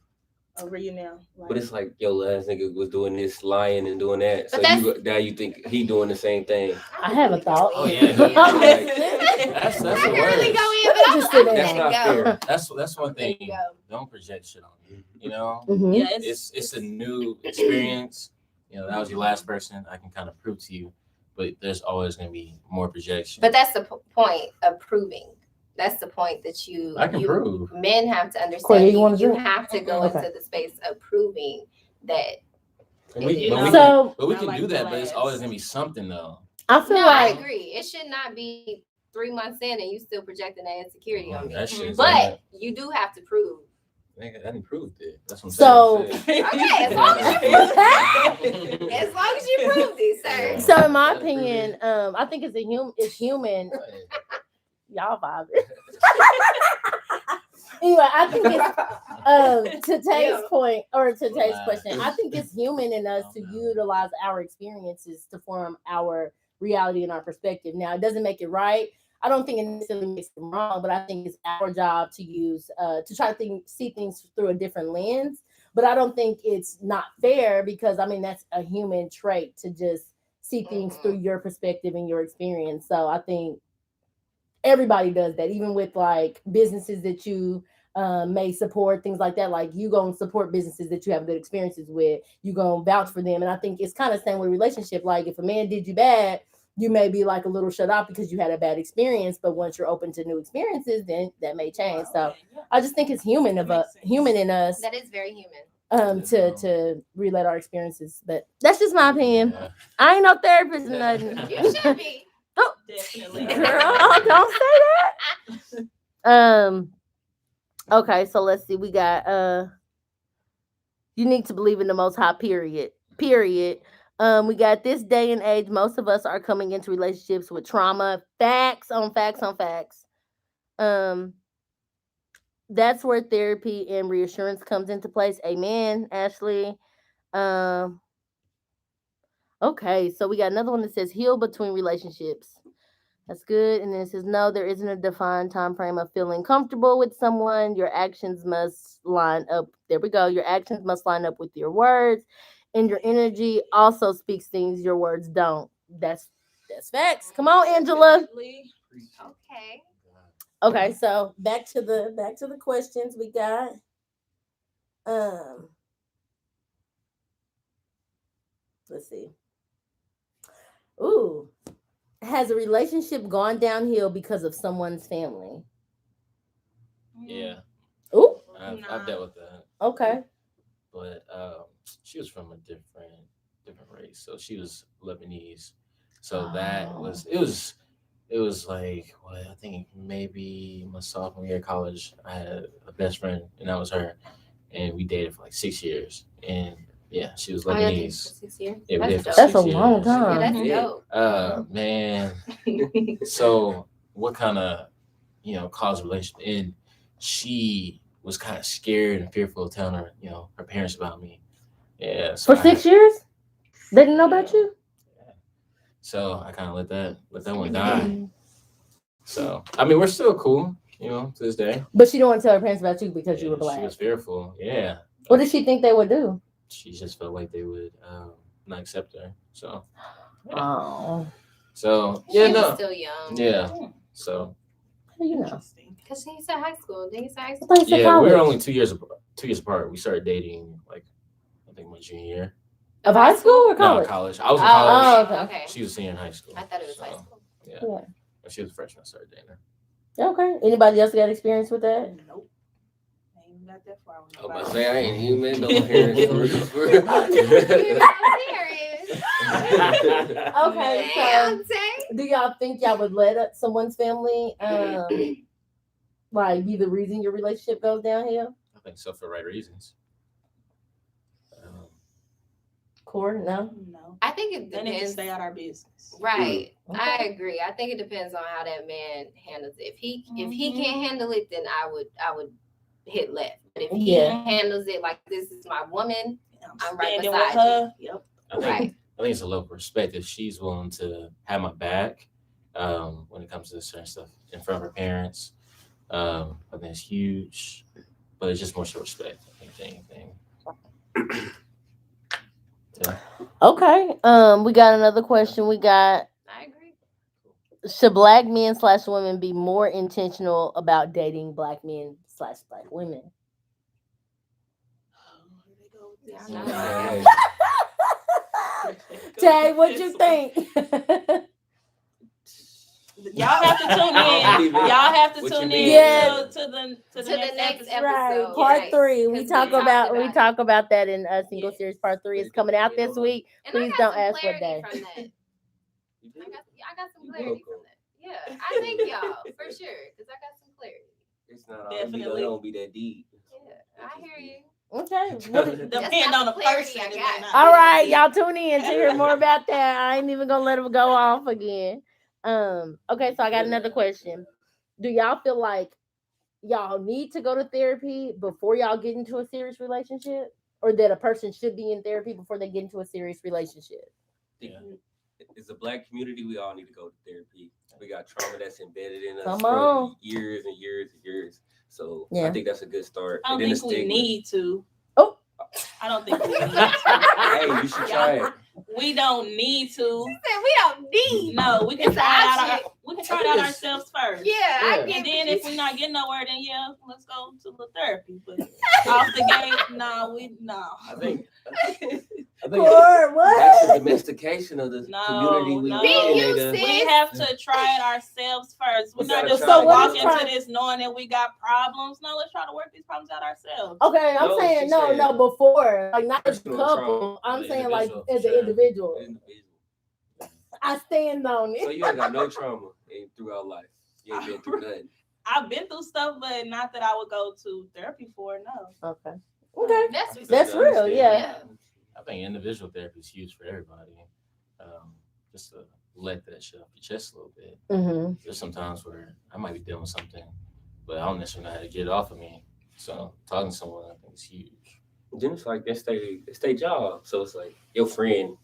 over you now. Like, But it's like, yo, last nigga was doing this, lying and doing that. So But now you think he doing the same thing. I have a thought. Oh yeah, that's I the can really worst. go in, but Just I'm sit letting down. it That's not go. fair. That's one thing. Let it go. Don't project shit on me. You know, Mhm. yeah, it's a new experience. You know, that was your last person. I can kind of prove to you, but there's always going to be more projection. But that's the point of proving. That's the point that I can prove. men have to understand. Courtney, you wanna you drink? have to go Okay. into the space of proving that. But we You know, can So- do that, but it's always going to be something though. I feel No, I like agree. It should not be 3 months in and you still projecting that insecurity on me. That shit's But you do have to prove. Nigga, I didn't prove it. That's what I'm So- saying. Okay, as long as you proved it, sir. so in my opinion, I think it's human. Y'all vibing. Anyway, I think it's to Tay's point or to Tay's question. I think it's human in us to utilize our experiences to form our reality and our perspective. Now, it doesn't make it right. I don't think it necessarily makes it wrong, but I think it's our job to use to try to see things through a different lens. But I don't think it's not fair because I mean that's a human trait to just see things through your perspective and your experience. So I think everybody does that, even with like businesses that you may support, things like that. Like you gonna support businesses that you have good experiences with, you gonna vouch for them. And I think it's kind of the same with relationship. Like if a man did you bad, you may be like a little shut off because you had a bad experience. But once you're open to new experiences, then that may change. So I just think it's human in us That is very human. to relate our experiences. But that's just my opinion. Yeah. I ain't no therapist or nothing. You should be. Oh, Definitely. girl, don't say that. Okay, so let's see. We got you need to believe in the Most High. Period. We got this day and age. Most of us are coming into relationships with trauma. Facts on facts on facts. That's where therapy and reassurance comes into place. Amen, Ashley. Okay, so we got another one that says heal between relationships. That's good. And then it says, no, there isn't a defined time frame of feeling comfortable with someone. Your actions must line up. There we go. Your actions must line up with your words. And your energy also speaks things your words don't. That's facts. Come on, Angela. Okay, so back to the questions we got. Let's see. Ooh. Has a relationship gone downhill because of someone's family? Yeah. Ooh. I've dealt with that. Okay. But she was from a different race. So she was Lebanese. So that was it was like I think maybe my sophomore year of college, I had a best friend and that was her. And we dated for like 6 years. And yeah, she was Lebanese. 6 years? Yeah, we did for That's 6 a years. long time. Yeah, that's dope. Man. So what kind of caused a relationship? And she was kind of scared and fearful of telling her parents about me. Yeah. So for 6 years? They didn't know about you? Yeah. So I kind of let that one die. So I mean we're still cool, to this day. But she didn't want to tell her parents about you because you were black. She was fearful. Yeah. What did she think they would do? She just felt like they would not accept her. So yeah. Oh. So She was still young. Yeah. So how do you know? Because she said high school. Did you say high school? Yeah, college. we were only 2 years apart. We started dating like I think my junior year. Of high school or college? No, college. I was in college. Oh, okay. She was senior in high school. I thought it was high school. Yeah. Yeah. When she was a freshman, I started dating her. Okay. Anybody else got experience with that? Nope. I ain't got that far. I was about to say I ain't human. Don't hear it. Okay, so do y'all think y'all would let someone's family like be the reason your relationship goes downhill? I think so, for right reasons. Corey, no. I think it They need to depends. stay out our business. Right. Okay. I agree. I think it depends on how that man handles it. If he can't handle it, then I would hit left. But if he handles it like this is my woman, I'm right Standing beside with her. Yep. I think right. I think it's a level of respect if she's willing to have my back when it comes to certain stuff in front of her parents. I think it's huge, but it's just more so respect. I think than anything. Yeah. Okay. We got another question. We got, I agree. should black men / women be more intentional about dating black men / black women? Yeah, Tay, what you think? Y'all have to tune in. Y'all have to tune in Yeah. to the next episode. Right, part Yes, 3. We 'cause talk we about talked we about talk about that in Single Series part 3. It's coming out this week. And Please I got don't some ask what clarity day. from that. I got some clarity from that. Yeah, I thank y'all for sure because I got some clarity. It's not Definitely. It don't be that deep. Yeah, I hear you. Okay. Depend on the person. I got. All right, y'all tune in to hear more about that. I ain't even gonna let them go off again. Okay, so I got another question. Do y'all feel like y'all need to go to therapy before y'all get into a serious relationship, or that a person should be in therapy before they get into a serious relationship? Yeah. As a black community, we all need to go to therapy. We got trauma that's embedded in us Come for on. years and years and years. So Yeah. I think that's a good start. I don't And then think we the need to. Oh. I don't think we need to. Hey, you should try it. We don't need to. We don't need. No, we can It's try it an out. We can try it out ourselves first. Yeah, I And get. then if we're not getting nowhere, then yeah, let's go to the therapy. But off the gate, no. I think Or what? that's the domestication of the community we no. live in. Be you, Ada. sis. We have to try it ourselves first. We're We not gotta just try gonna it. walk So what into is this knowing that we got problems. No, let's try to work these problems out ourselves. Okay, I'm No, saying she's no, saying before, like not as a personal couple. trauma. I'm The saying like individual, as sure. an individual. Individual. I stand on So it. you ain't got no trauma throughout life. You ain't been through nothing. I've been through stuff, but not that I would go to therapy for. No. Okay. Okay. That's I real, understand. yeah. I think individual therapy is huge for everybody. Just to let that shit off your chest a little bit. Mm-hmm. There's some times where I might be dealing with something, but I don't necessarily know how to get it off of me. So talking to someone, I think is huge. Then it's like it's their job. So it's like your friend.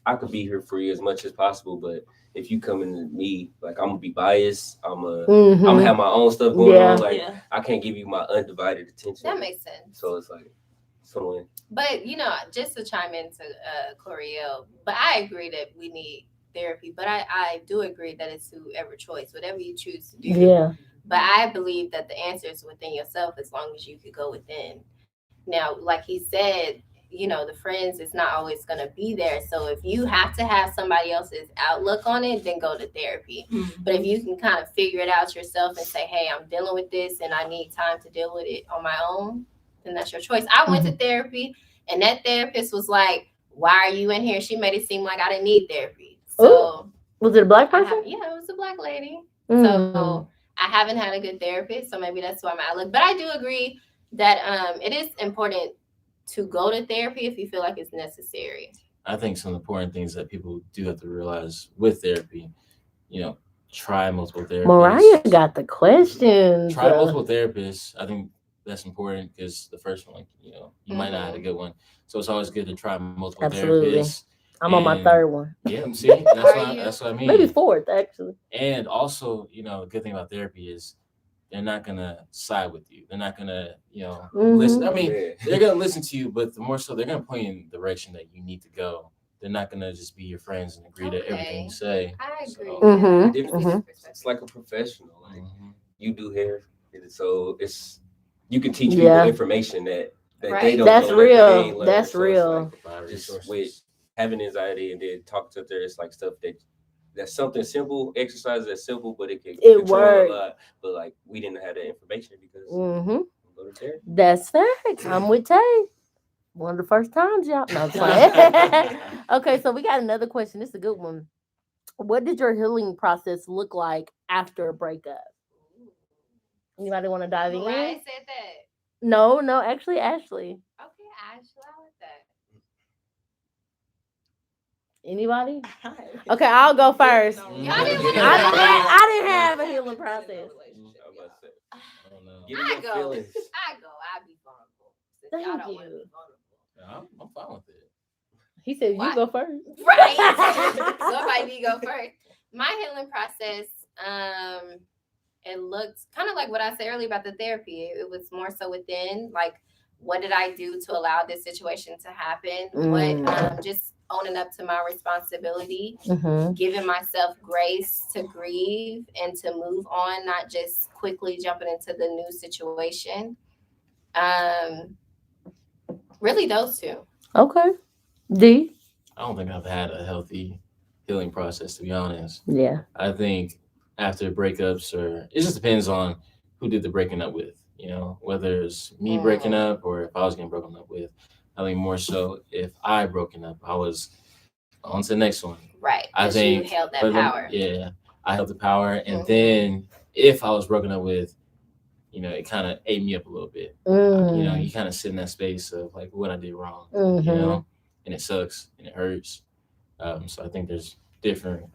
I could be here for you as much as possible, but if you come into me, like I'm gonna be biased. I'm gonna have my own stuff going on. Like I can't give you my undivided attention. That makes sense. So it's like someone. But just to chime into Coriel, but I agree that we need therapy. But I do agree that it's whoever choice, whatever you choose to do. Yeah. But I believe that the answer is within yourself as long as you could go within. Now, like he said, the friends is not always going to be there. So if you have to have somebody else's outlook on it, then go to therapy. Mm-hmm. But if you can kind of figure it out yourself and say, hey, I'm dealing with this and I need time to deal with it on my own, then that's your choice. I went to therapy and that therapist was like, why are you in here? She made it seem like I didn't need therapy. So was it a black person? Yeah, it was a black lady. So I haven't had a good therapist. So maybe that's why my outlook. But I do agree that it is important to go to therapy if you feel like it's necessary. I think some important things that people do have to realize with therapy, try multiple therapists. Mariah got the questions. Try multiple therapists. I think that's important because the first one, you might not have a good one. So it's always good to try multiple therapists. I'm on my third one. Yeah, see, that's what I mean. Maybe fourth, actually. And also, a good thing about therapy is they're not gonna side with you. They're not gonna, listen. I mean, they're gonna listen to you, but the more so, they're gonna point you in the direction that you need to go. They're not gonna just be your friends and agree to everything you say. I agree. So, it's like a professional. Like you do hair, so you can teach people information that they don't. That's know, real. That's so real. Like, just with having anxiety and then talk to there, it's like stuff that's something simple, exercise that's simple, but it can control a lot. But like we didn't have that information because we go to therapy. That's facts. I'm with Tay. One of the first times, y'all. No, I'm playing. Okay, so we got another question. This is a good one. What did your healing process look like after a breakup? Anybody want to dive in? Mariah said that. No, actually, Ashley. Okay, Ashley, I like that. Anybody? Okay, I'll go first. I didn't have a healing process. I go. I be vulnerable. Thank you. I'm fine with it. He said, Why? "You go first." Right. Somebody need to go first. My healing process, it looked kind of like what I said earlier about the therapy. It was more so within, like, what did I do to allow this situation to happen? What, just owning up to my responsibility, giving myself grace to grieve and to move on, not just quickly jumping into the new situation. Really those two. Okay. D. I don't think I've had a healthy healing process, to be honest. Yeah. I think after breakups, or it just depends on who did the breaking up with, whether it's me breaking up or if I was getting broken up with. I think more so if I broken up, I was on to the next one. Right. I think you held that power. Yeah, I held the power. And then if I was broken up with, it kind of ate me up a little bit. You kind of sit in that space of like what I did wrong, and it sucks and it hurts. So I think there's different,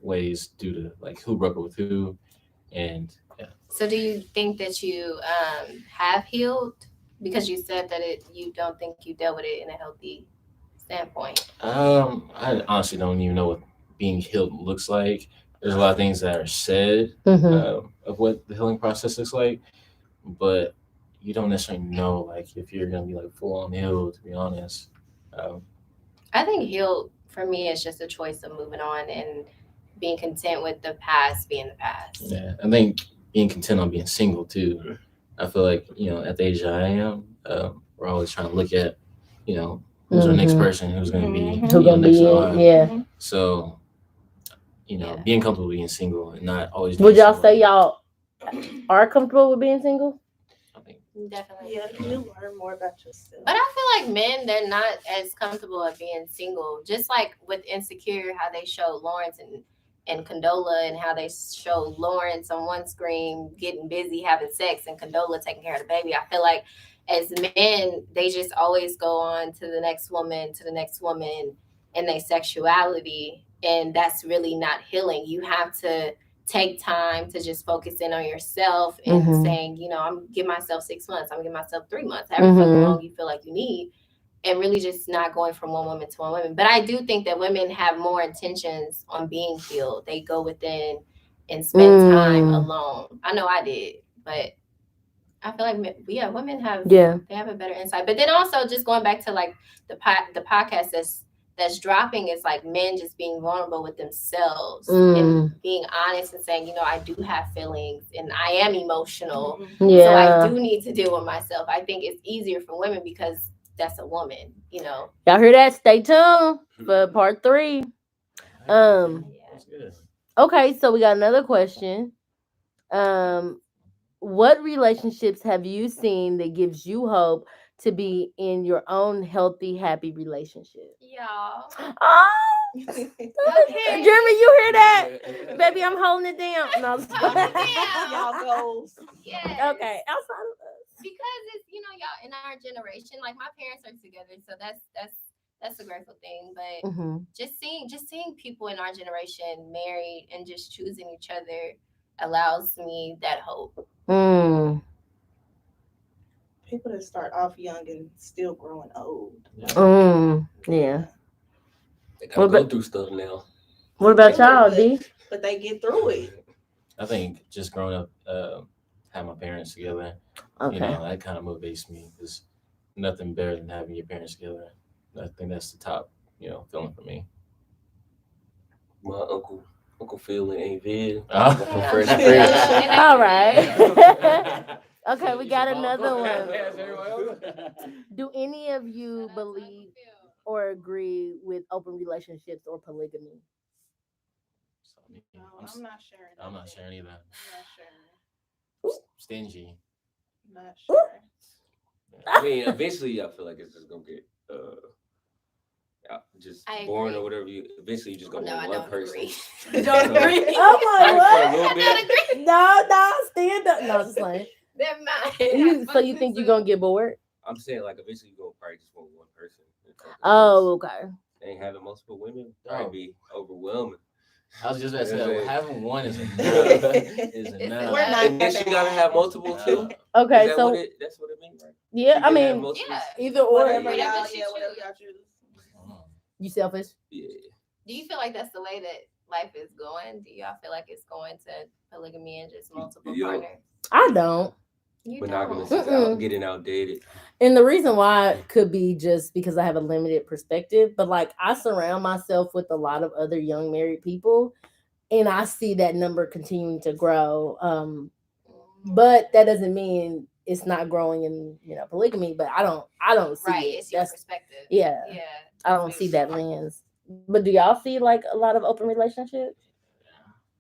ways due to like who broke up with who, and yeah. So do you think that you have healed? Because you said that you don't think you dealt with it in a healthy standpoint. I honestly don't even know what being healed looks like. There's a lot of things that are said of what the healing process looks like, but you don't necessarily know like if you're gonna be like full on healed, to be honest. I think healed for me is just a choice of moving on and being content with the past being the past. Yeah, I think being content on being single too. I feel like, at the age that I am, we're always trying to look at, who's our next person, who's going to be, Who's gonna next be in line. Yeah. So, being comfortable being single and not always. Would y'all say y'all are comfortable with being single? I think Definitely. Yeah, you learn more about yourself. But I feel like men, they're not as comfortable at being single. Just like with Insecure, how they show Lawrence and Condola, and how they show Lawrence on one screen getting busy having sex and Condola taking care of the baby. I feel like as men, they just always go on to the next woman in their sexuality. And that's really not healing. You have to take time to just focus in on yourself and saying, I'm gonna give myself 6 months, I'm gonna give myself 3 months, however long you feel like you need, and really just not going from one woman to one woman. But I do think that women have more intentions on being healed. They go within and spend time alone. I know I did, but I feel like women have they have a better insight. But then also just going back to like the podcast that's dropping is like men just being vulnerable with themselves and being honest and saying, I do have feelings and I am emotional. So I do need to deal with myself. I think it's easier for women because that's a woman, Y'all hear that? Stay tuned for part 3. That's good. Okay, so we got another question. What relationships have you seen that gives you hope to be in your own healthy, happy relationship? Y'all. Oh, Okay. Jeremy, you hear that? Baby, I'm holding it down. No, Y'all goals. Yes. Okay, outside of us. Because it's, y'all in our generation, like my parents are together, so that's a grateful thing. But just seeing people in our generation married and just choosing each other allows me that hope. People that start off young and still growing old. Yeah. They gotta go through stuff now. What about y'all, D? But they get through it. I think just growing up, having my parents together, Okay. that kind of motivates me. There's nothing better than having your parents together. I think that's the top, feeling for me. My Uncle Phil and Aunt Viv. Fresh. All right. Okay, we got another one. Do any of you believe or agree with open relationships or polygamy? No, I'm not sharing. I'm not sharing either. I'm not sharing. Stingy. Not sharing. I mean, eventually, I feel like it's just gonna get just I boring agree. or whatever. Eventually, you just gonna want one person. You don't agree. Oh my Right, for a what? little bit. No, stand up. No, just like. Never mind. So you think you're gonna get bored? I'm saying like eventually you're gonna probably just want one person. Oh, okay. And having multiple women probably be overwhelming. I was just about to say having one is enough. We're not And then you gotta have multiple too. Okay, Is that so what that's what it means, right? yeah, You I can have mean, multiple- either or. Whatever Whatever y'all you choose. choose. You selfish? Yeah. Do you feel like that's the way that life is going? Do y'all feel like it's going to polygamy and just multiple partners? I don't. You Monogamous don't. is getting outdated. And the reason why could be just because I have a limited perspective, but like I surround myself with a lot of other young married people, and I see that number continuing to grow. But that doesn't mean it's not growing in polygamy. But I don't see Right, it. it's your perspective. Yeah, Yeah. I don't see that lens. But do y'all see like a lot of open relationships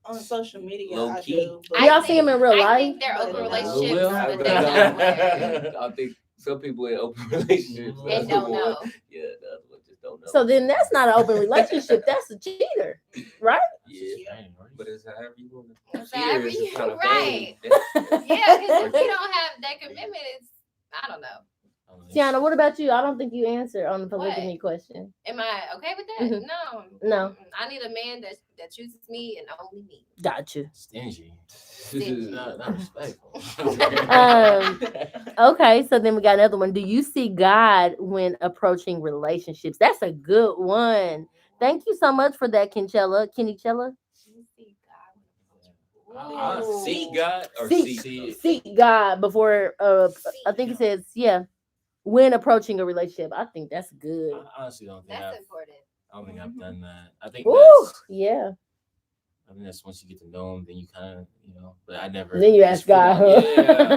on social media? Low I key. do. Do y'all see them in real I life? think they're open But no. relationships, Will? but they don't. I think some people in open relationships And don't know. Yeah, the other one just don't know. So then that's not an open relationship. That's a cheater, right? Yeah, but it's however you want to. It's however you- kind of right. vague. Yeah, because if you don't have that commitment, it's, I don't know. Tiaunna, what about you? I don't think you answered on the polygamy question. Am I okay with that? Mhm. No. No. I need a man that chooses me and only me. Got you. Stingy. Stingy. Not respectful. Okay, so then we got another one. Do you see God when approaching relationships? That's a good one. Thank you so much for that, Kenchella. Kennychella. I see God or Seek- see. Seek God before. I think it says when approaching a relationship. I think that's good. I honestly don't think That's important. I don't think I've done that. I think Ooh, that's yeah. I think that's once you get to know him, then you kind of, but I never. Then you ask just full God, on- huh?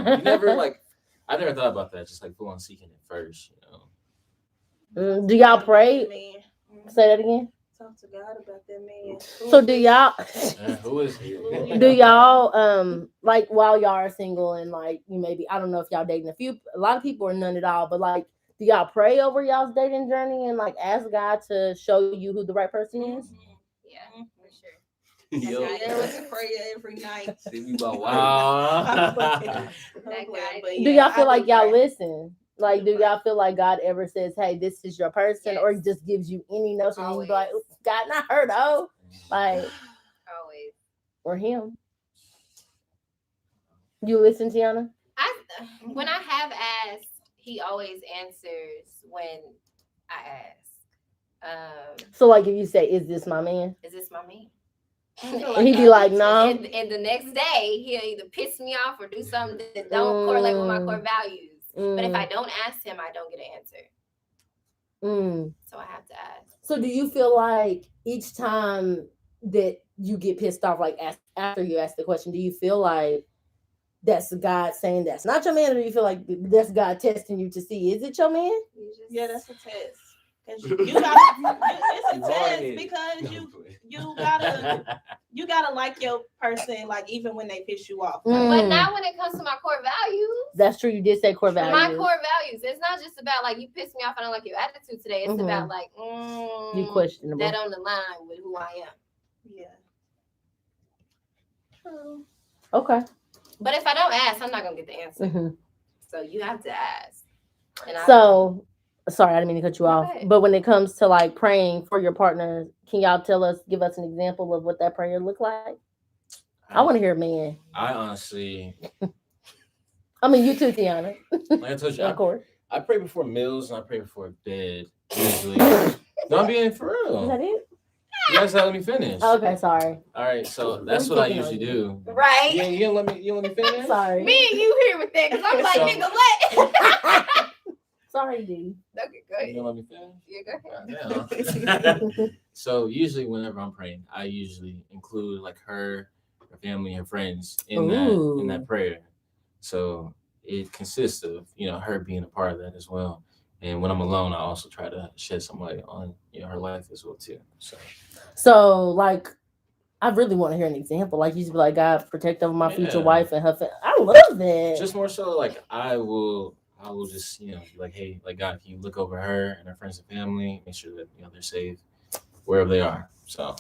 Yeah, you never I never thought about that. Just like full on seeking it first, Do y'all pray? Man. Say that again. Talk to God about that man. So do y'all? Who is he? Do y'all like while y'all are single and like you maybe I don't know if y'all dating a lot of people or none at all, but like do y'all pray over y'all's dating journey and like ask God to show you who the right person is? Yeah, for sure. Yo, There was a prayer every night. see me my wife. I'm playing. That guy. But Do yeah, y'all feel I like do y'all pray. listen? Like, do y'all feel like God ever says, "Hey, this is your person," or Yes. just gives you any notion? And you be like, Always. "Oops, God, not her though," like, Always. or him. You listen, Tiaunna? When I have asked, he always answers when I ask. So, like, if you say, "Is this my man?" Is this my man? And he'd be like, "No." And the next day, he'll either piss me off or do something that don't correlate with my core values. But if I don't ask him, I don't get an answer. So I have to ask. So do you feel like each time that you get pissed off, like after you ask the question, do you feel like that's God saying that's not your man, or do you feel like that's God testing you to see is it your man? Yeah, that's a test. Cause you gotta, it's a test because you gotta like your person, like even when they piss you off. Like, But not when it comes to my core values. That's true. You did say core values. My core values. It's not just about like you pissed me off. I don't like your attitude today. It's about like you questionable. that on the line with who I am. yeah. True. Okay. But if I don't ask, I'm not gonna get the answer. Mm-hmm. So you have to ask. And So, sorry, I didn't mean to cut you off. ahead. But when it comes to like praying for your partner, can y'all give us an example of what that prayer look like? I want to hear man. I honestly, I mean, you too, Tiaunna. like I told you, Of course. I pray before meals and I pray before bed. Usually, no, I'm being for Is real. that it? You guys gotta let me finish. Okay, sorry. All right, so that's what I usually do. right. You don't let me finish. Sorry. Me and you here with that because I'm like, So- nigga, what? Sorry, D. Okay, go You ahead. don't let me finish. Yeah, go ahead. Yeah. So usually, whenever I'm praying, I usually include like her family, her friends in that prayer. So it consists of her being a part of that as well. And when I'm alone, I also try to shed some light on her life as well too. So like, I really want to hear an example. Like you just be like, God, protect over my future wife and her. I love that. Just more so like I will just be like, hey, like God, can you look over her and her friends and family, make sure that they're safe wherever they are. So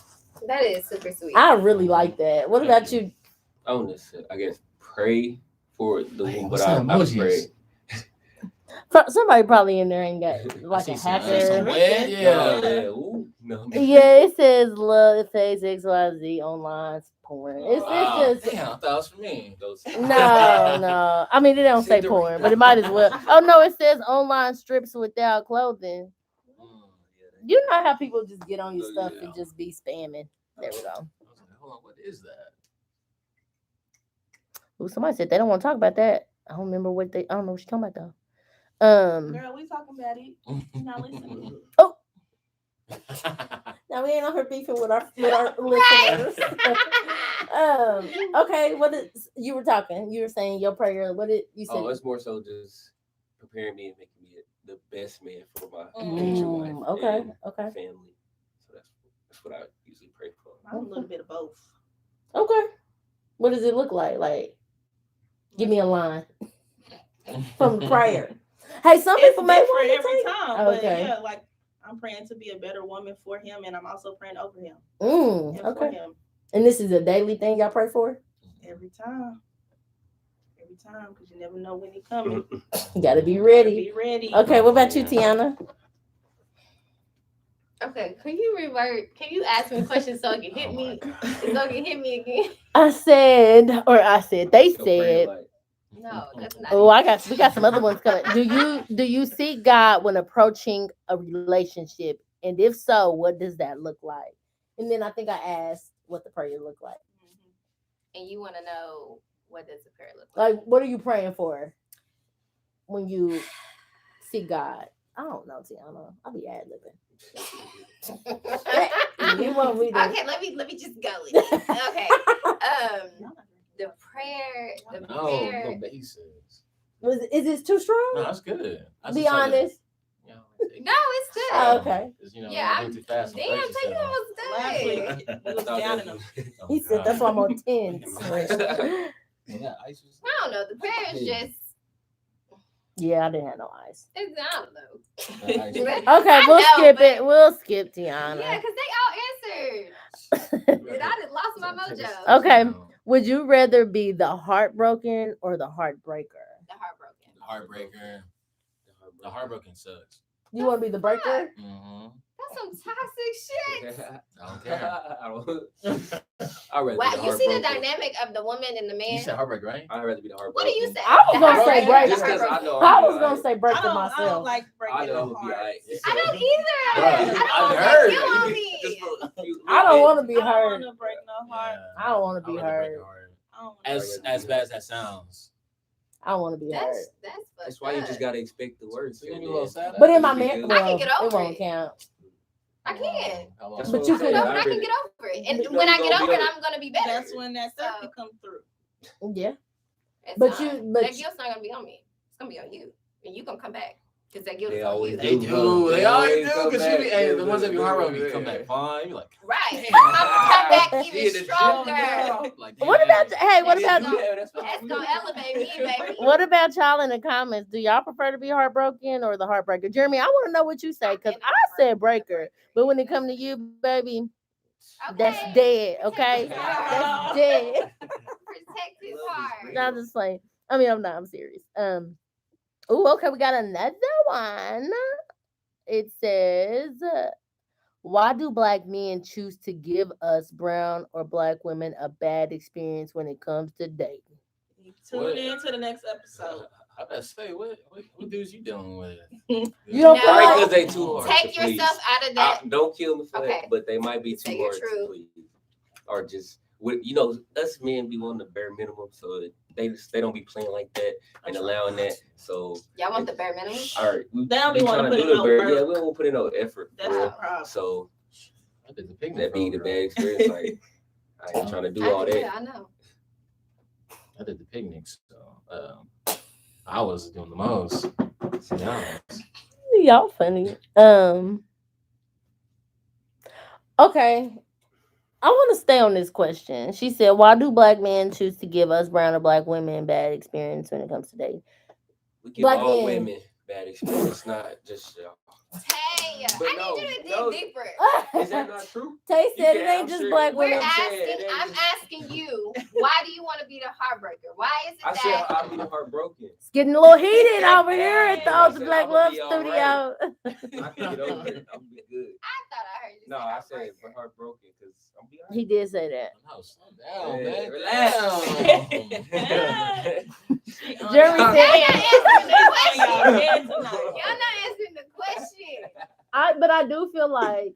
That is super sweet. I really like that. What about you? On this, I guess pray for the Hey, one, what's but that I emojis? pray. Somebody probably in there ain't got like a some hacker. weird, Yeah. Ooh, no. Yeah, it says love. It says XYZ online porn. It's Wow. just Damn, I thought it was for me. no. I mean, it don't say porn, but it might as well. Oh no, it says online strips without clothing. You know how people just get on your Oh, stuff yeah. and just be spamming. There we go. I was like, hold on, what is that? Ooh, somebody said they don't want to talk about that. I don't remember what they. I don't know what you're talking about though. Girl, we talking about it. You not listening. Now we ain't on her beefing with our listeners. Okay, what is you were talking? You were saying your prayer. What did you say? Oh, it's more so just preparing me and making me the best man for my Mm, future wife okay, and okay, family. So that's what I usually pray for. I'm a little bit of both. okay. What does it look like? Like, give me a line from the prayer. Hey, some It's people may different want to every take. time, but Okay. yeah, like I'm praying to be a better woman for him, and I'm also praying over him and for Okay. him And this is a daily thing y'all pray for? every time, because you never know when he coming. You gotta be Gotta ready. Be ready. Okay, what about you, Tiaunna? Okay, can you revert? Can you ask me questions so it can hit me? So it can hit me again? They said, Your prayer said, life. No, that's not. oh, we got some other ones coming. Do you seek God when approaching a relationship? And if so, what does that look like? And then I think I asked what the prayer looked like. And you want to know what does the prayer look like? Like, what are you praying for when you seek God? I don't know, Tiaunna. I'll be ad libbing. You want me to? Okay, let me just go with it. Okay. The prayer. No basis. Is this too strong? No, that's good. I Be just tried to, honest. you know, No, it's good. Oh, okay. 'cause, you know, Yeah, I went too fast. Damn, take you almost Last done. week we was down him. He said that's why I'm on 10. Yeah, ice was. I don't know. The prayer is just. Yeah, I didn't have no eyes. I don't know. Okay, I we'll know, skip but- it. We'll skip Yeah, Tiaunna. because they all answered. And I just lost my mojo. Okay. Would you rather be the heartbroken or the heartbreaker? The heartbroken. Heartbreaker. The heartbroken sucks. You want to be the breaker? Mm-hmm. That's some toxic shit. I don't care. I don't. I'd rather Wow, be the you see the heartbroken. dynamic of the woman and the man? You said heartbreak, right? I'd rather be the heartbroken. What do you say? I was The gonna say heartbreaker. breaker. Just because I know I I'm was gonna say breaker I don't myself. like I breaking know the I'm gonna be heart. alright. I don't either. Bruh, I don't I've want you on me. Just for a few I don't want to I be don't hurt. want to break no heart. I don't want to be I'd rather break hurt. your heart. I don't wanna As break bad as that sounds. I don't want to be hurt. That's fucked That's why you up. just gotta expect the words. So you're gonna be a little sad. But in my Be man, good. well, I can get it over won't it. count. I can. How long? That's But what you I'm could- saying. I I'd can rather- get over it. And You know when you I get gonna over be it, over I'm going to be better. That's when that therapy come through. Yeah. It's But not. you- but that you- guilt's not going to be on me. It's going to be on you. And you going to come back. Because that guilt They is on always you. They do. They always do. Because you be, hey, the ones that be heartbroken, you come back fine. You're like, Right. damn. I'm going to come back Yeah, even the stronger. gym, Like, What damn. about hey? What That's about gonna- That's going to elevate me, baby. what about y'all in the comments? Do y'all prefer to be heartbroken or the heartbreaker? Jeremy, I want to know what you say because I said breaker, but when it come to you, baby, that's Okay. dead. Okay, that's dead. Protect his heart. Not just playing. I mean, I'm not. I'm serious. Oh, okay. We got another one. It says, "Why do black men choose to give us brown or black women a bad experience when it comes to dating?" Tune in to the next episode. I better say, what dudes you dealing with? You don't No. feel Right, like because they too hard. Take to please. yourself out of that. Don't kill me for Okay. that, but they might be Say too your hard truth. to please. Or just us men be wanting the bare minimum, so that they don't be playing like that and allowing that. So Y'all want the bare minimum? all right, we They don't be we wanna tryna put do in the no bare. work. Yeah, we don't put in no effort. That's for the real. problem. So I did the picnic. that be the bro. bad experience. Like I ain't trying to do all that. I know. I did the picnics, so I was doing the most. So, yeah. y'all funny. Okay. I want to stay on this question. She said, "Why do black men choose to give us brown or black women bad experience when it comes to dating?" We give Black all men. women bad experience, not just y'all. Hey, But I no, need you to dig no. deeper. Is that not true? Tay said You it can- ain't I'm just sure- black We're women. I'm asking you, why do you want to be the heartbreaker? Why is it I said that? I'll be the heartbroken. It's getting a little heated over here at the I Ultra said Black I'ma Love be all Studio. I can get over it. I'm be good. I thought I heard you No, say I said heartbreaker. we're heartbroken because I'm be He did say that. No, slow down, Hey, man. relax. Jeremy Y'all said- not answering the Y'all question. head tonight. Y'all not answering the question. I do feel like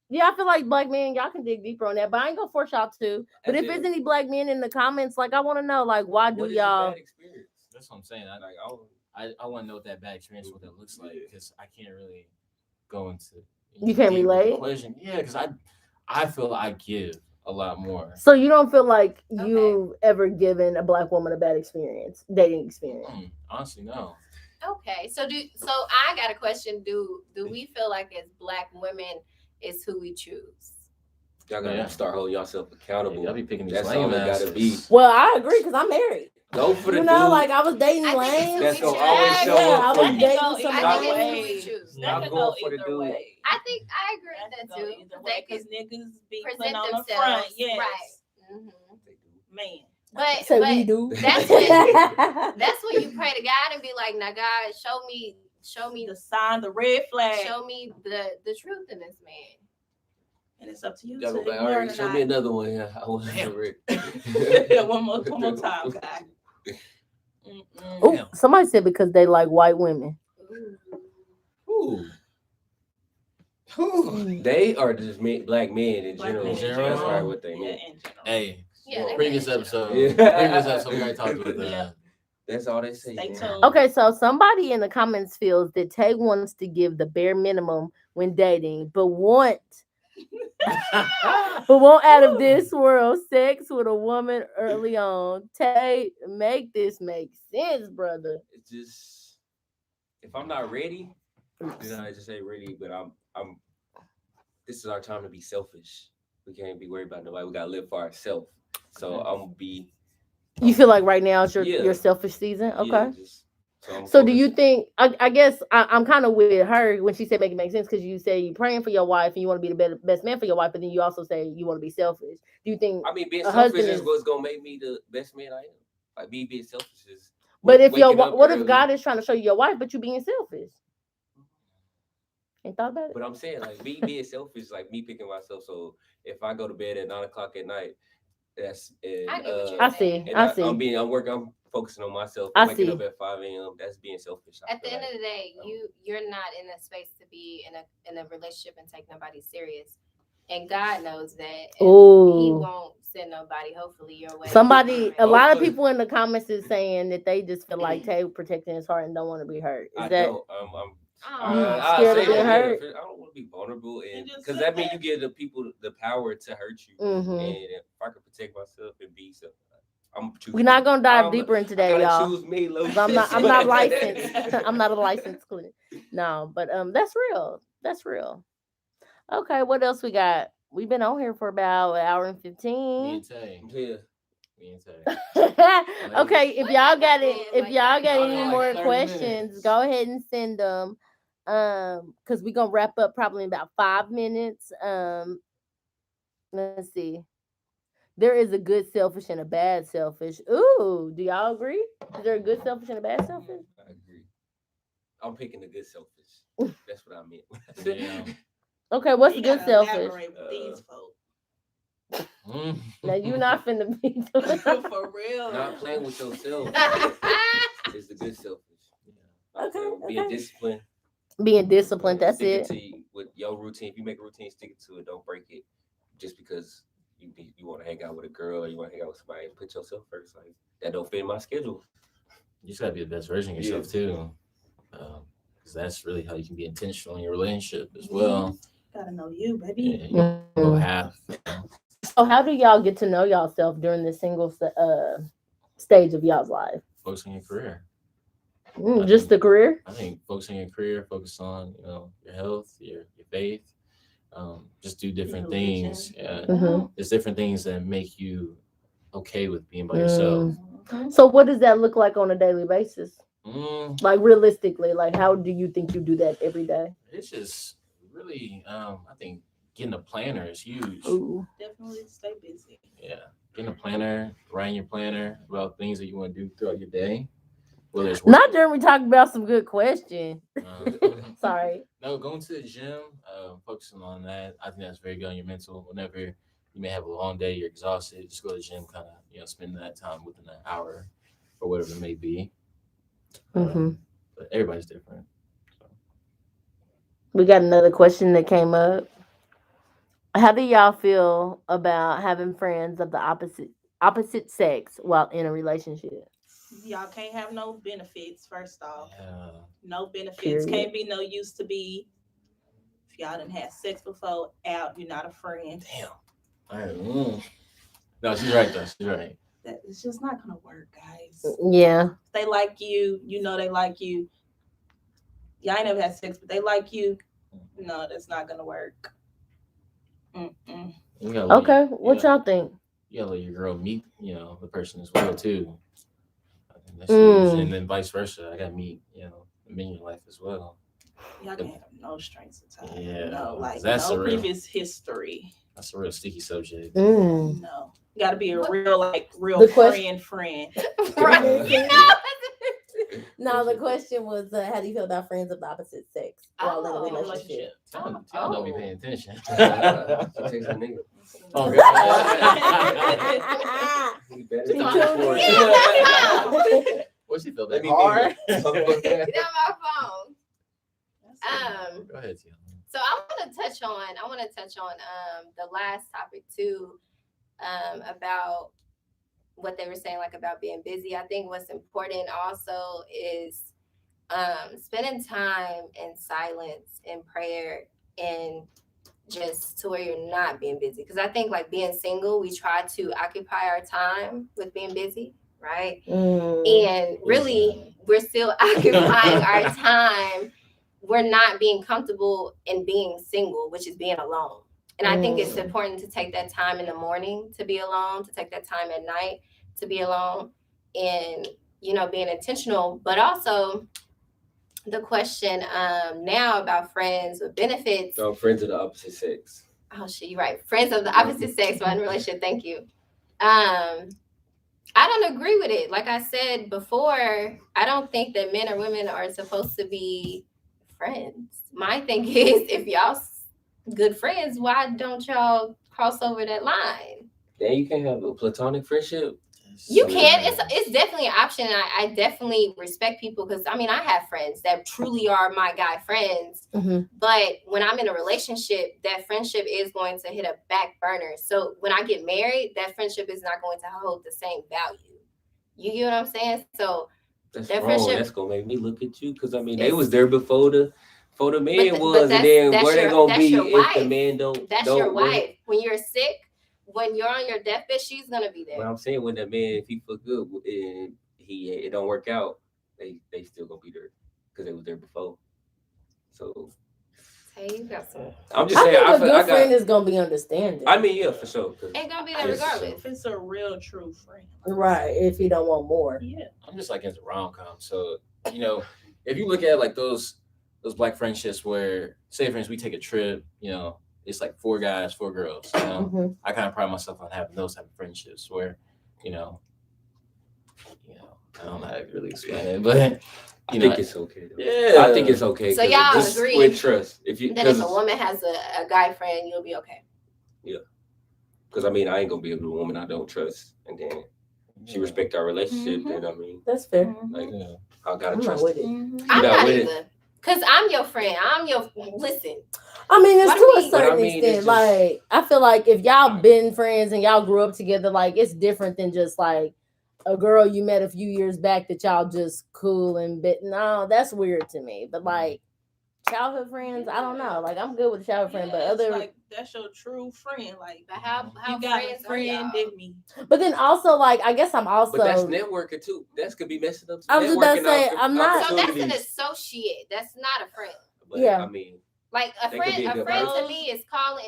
yeah, I feel like black men, y'all can dig deeper on that, but I ain't gonna force y'all to. But if there's any black men in the comments, like I want to know, like, why do What is your y'all? bad experience? That's what I'm saying. Like, I want to know what that bad experience, what that looks like, because I can't really go into. You can't deep with the relate? question. Yeah, because I feel I give a lot more. So you don't feel like you've ever given a black woman a bad experience, dating experience? Honestly, no. Okay, so I got a question. Do we feel like as black women is who we choose? Y'all gotta start holding yourself accountable. Y'all be picking these That's lame all it gotta be. Well, I agree because I'm married. Go for the You know, dude. like I was dating I think it's lame. who That's we gonna choose. always show Yeah, up I for was you. dating I some I think think it's lame. who we choose. That could going go for the either dude. way. I think I agree That with could that go too. either They way because niggas be putting present on the themselves front. Yes. right. Man. But So we do. that's when you pray to God and be like, now God, show me The sign, the red flag. show me the truth in this man. And it's up to you Y'all to go back. ignore All it right, or show not. me another one. Yeah, I want to one more time, guy. Oh, somebody said because they like white women. Ooh. They are just black men in general. In general? That's probably what they Yeah, mean. in general. Hey, Yeah, previous they're episode, Yeah. we already talked about that. Yeah. That's all they say. Stay man. tuned. Okay, so somebody in the comments feels that Tay wants to give the bare minimum when dating, but won't out of this world sex with a woman early on. Tay, make this make sense, brother. It's just if I'm not ready, then I just say ready. But I'm. This is our time to be selfish. We can't be worried about nobody. We gotta live for ourselves. So I'm gonna be. You feel like right now is your selfish season? Okay. Yeah, so do you think, I guess I'm kind of with her when she said make it make sense, because you say you're praying for your wife and you want to be the best man for your wife, but then you also say you want to be selfish. Do you think being selfish is what's gonna make me the best man I am? Like me being selfish is. But if what if God is trying to show you your wife, but you being selfish? Ain't thought about it? But I'm saying like me being selfish, like me picking myself. So if I go to bed at 9:00 at night, that's I see. I'm working. I'm focusing on myself. I'm waking up at 5 a.m. That's being selfish. At the end of the day, you're not in a space to be in a relationship and take nobody serious, and God knows that. Oh, He won't send nobody. Hopefully, your way. A lot of people in the comments is saying that they just feel like Tay protecting his heart and don't want to be hurt. Is that? I'm scared of being hurt? I don't want to be vulnerable, and because that means you give the people the power to hurt you. Mm-hmm. And if I can protect myself and be so, I'm choosing. We're not gonna dive deeper into that, y'all. Choose me, I'm not licensed. I'm not a licensed clinic. No, but that's real. That's real. Okay, what else we got? We've been on here for about an hour and 15. Me and Tay. Yeah. Okay, if y'all got any more questions, go ahead and send them. Because we're gonna wrap up probably in about 5 minutes. Let's see. There is a good selfish and a bad selfish. Ooh, do y'all agree? Is there a good selfish and a bad selfish? I agree. I'm picking the good selfish. That's what I meant. Yeah. Okay, what's the good selfish? These folks. Now you not finna be doing for real. Not playing with yourself. It's the good selfish. Yeah. Okay. Being disciplined. Being disciplined. That's it. With your routine. If you make a routine, stick to it. Don't break it. Just because you want to hang out with a girl or you want to hang out with somebody, put yourself first. Like that don't fit in my schedule. You just gotta be the best version of yourself too, because that's really how you can be intentional in your relationship as well. Gotta know you, baby. Yeah, you go half. So how do y'all get to know yourself during the single stage of y'all's life? Focus on your career. Just the career? I think focus on your career, focus on your health, your faith. Just do different things. There's different things that make you okay with being by yourself. So what does that look like on a daily basis? Like realistically, like how do you think you do that every day? It's just really, I think getting a planner is huge. Ooh. Definitely stay busy. Yeah, getting a planner, writing your planner about things that you want to do throughout your day. Whether it's not during we talk about some good questions. Sorry. No, going to the gym, focusing on that. I think that's very good on your mental. Whenever you may have a long day, you're exhausted, just go to the gym, kind of spend that time within an hour or whatever it may be. But everybody's different. So. We got another question that came up. How do y'all feel about having friends of the opposite sex while in a relationship? Y'all can't have no benefits, first off. Yeah. No benefits. Period. Can't be no use to be. If y'all done had sex before, out, you're not a friend. Damn. All right. No, she's right though. She's right. That it's just not gonna work, guys. Yeah. If they like you, you know they like you. Y'all ain't never had sex, but they like you. No, that's not gonna work. Mm-mm. You gotta let Okay. What y'all think? you gotta let your girl meet, the person as well too. I think that's huge. And then vice versa. I gotta meet, the men in your life as well. Y'all can't have no strings attached. Yeah, No, like that's no a real- previous history. That's a real sticky subject. No. You gotta be a real The question- friend. Right. No, the question was, how do you feel about friends of the opposite sex while in a relationship? Tell don't be paying attention. She takes a nigga. Oh, He better He be tuned for in. it. What she feel Let that me hard? be. Get on my phone. Go ahead, Tiaunna. So I want to touch on the last topic too, about what they were saying, like about being busy. I think what's important also is spending time in silence and prayer and just to where you're not being busy. Because I think like being single, we try to occupy our time with being busy, right? And really, we're still occupying our time. We're not being comfortable in being single, which is being alone. And I think it's important to take that time in the morning to be alone, to take that time at night to be alone, and being intentional. But also the question now about friends with benefits. No, friends of the opposite sex. Oh shit, you're right. Friends of the opposite sex while in a relationship. Thank you. I don't agree with it. Like I said before, I don't think that men or women are supposed to be friends. My thing is, if y'all good friends, why don't y'all cross over that line? Yeah, you can't have a platonic friendship. You can. It's definitely an option. I definitely respect people because I have friends that truly are my guy friends. But when I'm in a relationship, that friendship is going to hit a back burner. So when I get married, that friendship is not going to hold the same value. You get what I'm saying? So that's that wrong. friendship, That's gonna make me look at you because they was there before the man was, but and then where they gonna be your if wife. the man don't? That's don't your work? wife. When you're sick, when you're on your deathbed, she's gonna be there. What I'm saying, when that man, if he feel good and it don't work out, they still gonna be there because they was there before. So hey, you got some. I'm just saying, a good friend is gonna be understanding. I mean, yeah, for sure. It's gonna be there regardless. If it's a real true friend, right? If you don't want more, yeah. I'm just like into rom-com. So if you look at like those black friendships where, say for instance, we take a trip, it's like 4 guys, 4 girls. I kind of pride myself on having those type of friendships where, I don't know how to really explain it, but I think it's okay. Though. Yeah, I think it's okay. So y'all just agree with trust. If a woman has a guy friend, you'll be okay. Yeah, because I ain't gonna be able to a woman I don't trust, and then she respect our relationship. Then that's fair. Like I gotta I'm trust. not with it. I'm not either. Cause I'm your friend. Listen. It's to a certain extent. Just, like I feel like if y'all been friends and y'all grew up together, like it's different than just like a girl you met a few years back that y'all just cool and bit. No, that's weird to me. But like childhood friends, I don't know. Like I'm good with childhood friends, but other like that's your true friend. Like how you got a friend in me. But then also like I guess I'm also. But that's networking too. That could be messing up. I was just about to say I'm not. So that's an associate. That's not a friend. But, yeah. Like a friend to me is calling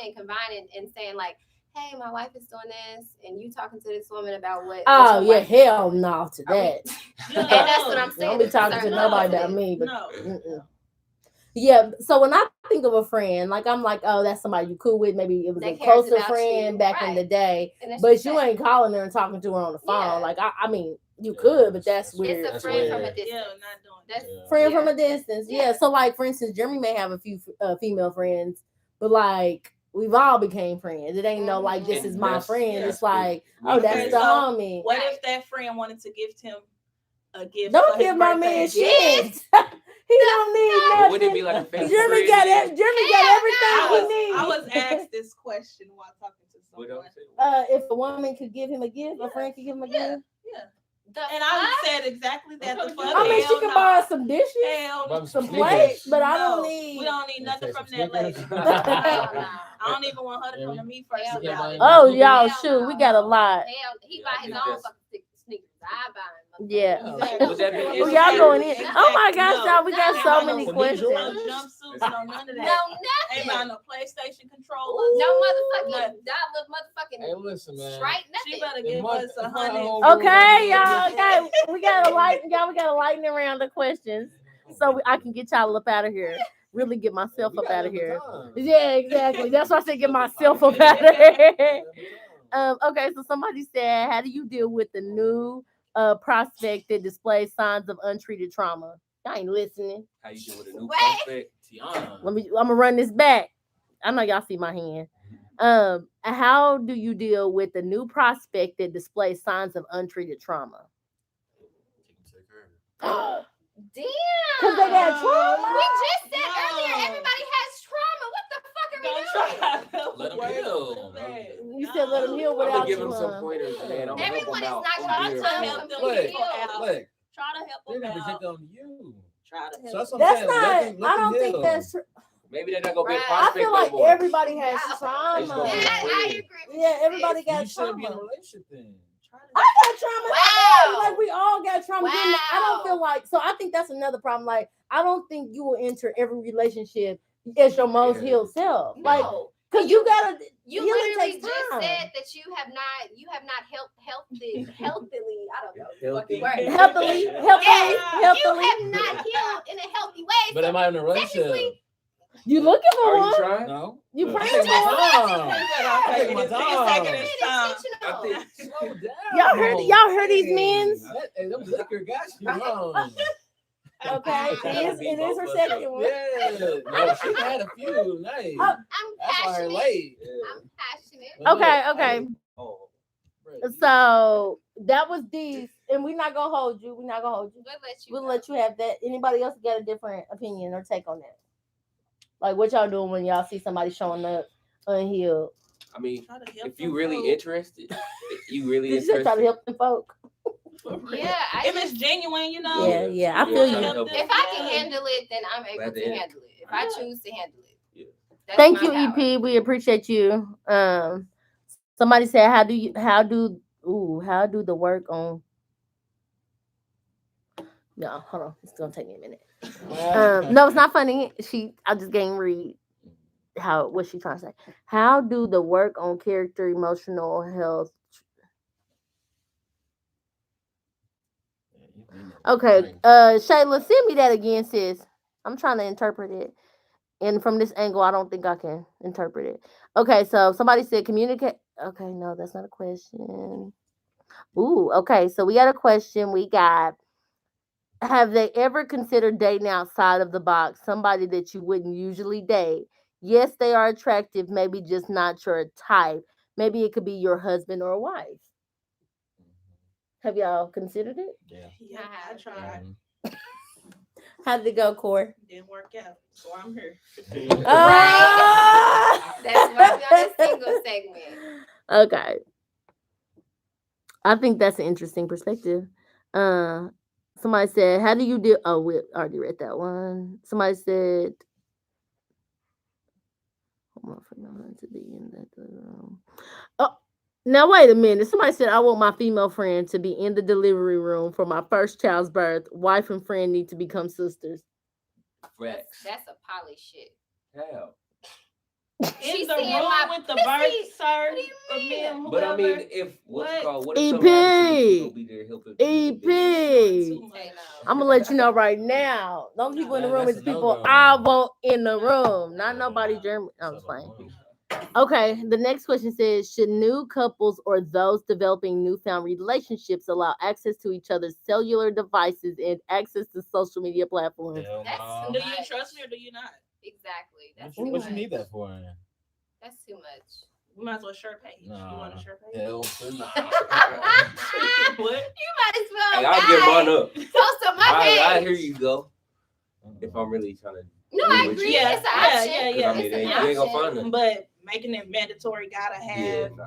and combining and saying like, hey, my wife is doing this, and you talking to this woman about what? Oh yeah, hell no to that. And that's what I'm saying. Don't be talking to nobody about me. But no. Yeah, so when I think of a friend, like I'm like, oh, that's somebody you cool with. Maybe it was a closer friend back in the day, but you ain't calling her and talking to her on the phone. Yeah. Like you could, but that's weird. It's a friend from a distance. Yeah, not doing that. Friend from a distance. Yeah. So like, for instance, Jeremy may have a few female friends, but like we've all became friends. It ain't no like this is my friend. It's like, oh, that's the homie. What if that friend wanted to gift him a gift? Don't give my man shit. He don't need nothing. Wouldn't it be like a fake Jimmy friend? got everything he needs. I was asked this question while talking to What someone. else? If a woman could give him a gift, a friend could give him a gift. Yeah. The And I said exactly that. The fuck. I mean, she Hell can no. buy some dishes, Hell no. some plates, but I don't No, need. We don't need nothing from that lady. Hell no. I don't even want her to come to me first Hell about no. it. Oh, y'all, Hell shoot, no. we got a lot. Hell, he Yeah, buy I his think own that's- fucking sneakers. I buy him. Yeah. Exactly. Would that be Oh, Exactly. y'all going in. Exactly. Oh my gosh, No. y'all, we got Ain't so about many no questions. sneakers, no jumpsuits, no none of that. No, Ain't nothing. about no PlayStation controllers. No motherfucking Nothing. dollar motherfucking Hey, listen, man. straight She nothing. better If give my- us if my 100. whole Okay, world- y'all. Okay, we got a lightning around the questions, so I can get y'all up out of here. Really get myself We up got out of enough here. time. Yeah, exactly. That's why I said get myself up out of here. Okay, so somebody said, how do you deal with the new prospect that displays signs of untreated trauma? Y'all ain't listening. How you deal with a new Wait. prospect? Tiaunna. I'm gonna run this back. I know y'all see my hand. How do you deal with the new prospect that displays signs of untreated trauma? Damn. Because they got trauma. We just said No. earlier everybody has trauma. What the fuck are we Don't doing? try to help Let 'em words heal. with that. You said let 'em heal I'm without gonna give you, him huh? some pointers, man. I'm gonna help Everyone him is out. not I'm trying here, to man. help them Look, heal. look, Try to help they're them not out. projecting on you. Try to So help that's them. what I'm That's saying. not. Let them I don't think heal. that's true. Maybe they're not gonna be a Right. I prospect feel no like more. everybody has Yeah. trauma. It's gonna be I free. agree with Yeah, you. everybody You got shouldn't be in a trauma. relationship then. Try to I got trauma. Wow. Like we all got trauma. Wow. I don't feel like so. I think that's another problem. Like I don't think you will enter every relationship as your most Yeah. healed self. Like No. because you gotta. You healing literally takes just time. said that you have not healthily, I don't know the Healthy. fucking word. Healthily, Yes, healthily. you have not healed in a healthy way. But am I in a relationship? technically- You looking for Are you one? trying? No. You No. praying Take for my one? time. I'm Take my taking time. his time. I think Slow down. Y'all heard these men's? Hey, them liquor got you wrong. Okay, it is her second one. Yeah. No, she had a few. Nice. Oh, I'm That's why her passionate. late. I'm passionate. But look, Okay. Oh, So that was these, and we're not gonna hold you. We're not gonna hold you. We'll let you. We'll go. let you have that. Anybody else got a different opinion or take on that? Like what y'all doing when y'all see somebody showing up unhealed? I mean, Try to help if you them really folk. interested, you really Did you say try to interested. help them folk? Yeah, If it's genuine, you know. Yeah, I feel trying to you. help If I can handle it, then I'm able Glad to to handle it. If I choose to handle it. Yeah. That's Thank my you, power. EP. We appreciate you. Somebody said, how do the work on? No, hold on. It's gonna take me a minute. No, it's not funny. I just can't read what she trying to say. How do the work on character, emotional health? Okay, Shayla, send me that again, sis. I'm trying to interpret it. And from this angle, I don't think I can interpret it. Okay, so somebody said communicate. Okay, no, that's not a question. Ooh, okay, so we got a question. We got, have they ever considered dating outside of the box, somebody that you wouldn't usually date? Yes, they are attractive, maybe just not your type. Maybe it could be your husband or wife. Have y'all considered it? Yeah. Yeah, I tried. How did it go, Corey? Didn't work out, so I'm here. Ah! That's why we're on a single segment. Okay. I think that's an interesting perspective. Somebody said, how do you deal? Oh, we already read that one. Somebody said, to be in that room. Oh, now wait a minute. Somebody said, I want my female friend to be in the delivery room for my first child's birth. Wife and friend need to become sisters. Facts. That's a poly shit. Hell. In She's the seeing room my with the pussy. birth, sir. What do you mean? But I mean, if What? what if EP. something happens to you, you gonna be there helping? EP. Hey, no. I'm gonna let you know right now. Those people in the room That's is a people no-go. I want in the room, not nobody German. I was playing. Okay, the next question says, should new couples or those developing newfound relationships allow access to each other's cellular devices and access to social media platforms? Hell That's no. Do you trust me or do you not? Exactly. That's What too you much. need that for? That's too much. We might as well share page. You want a Nah. share page? Hell no. What? You might as well. Hey, I'll give mine up. Post on my page. I hear you go. if I'm really trying to. No, I agree. Yeah, It's an option. yeah. I mean, It's an you ain't gonna option. find nothing. But making it mandatory, gotta have. Yeah, nah.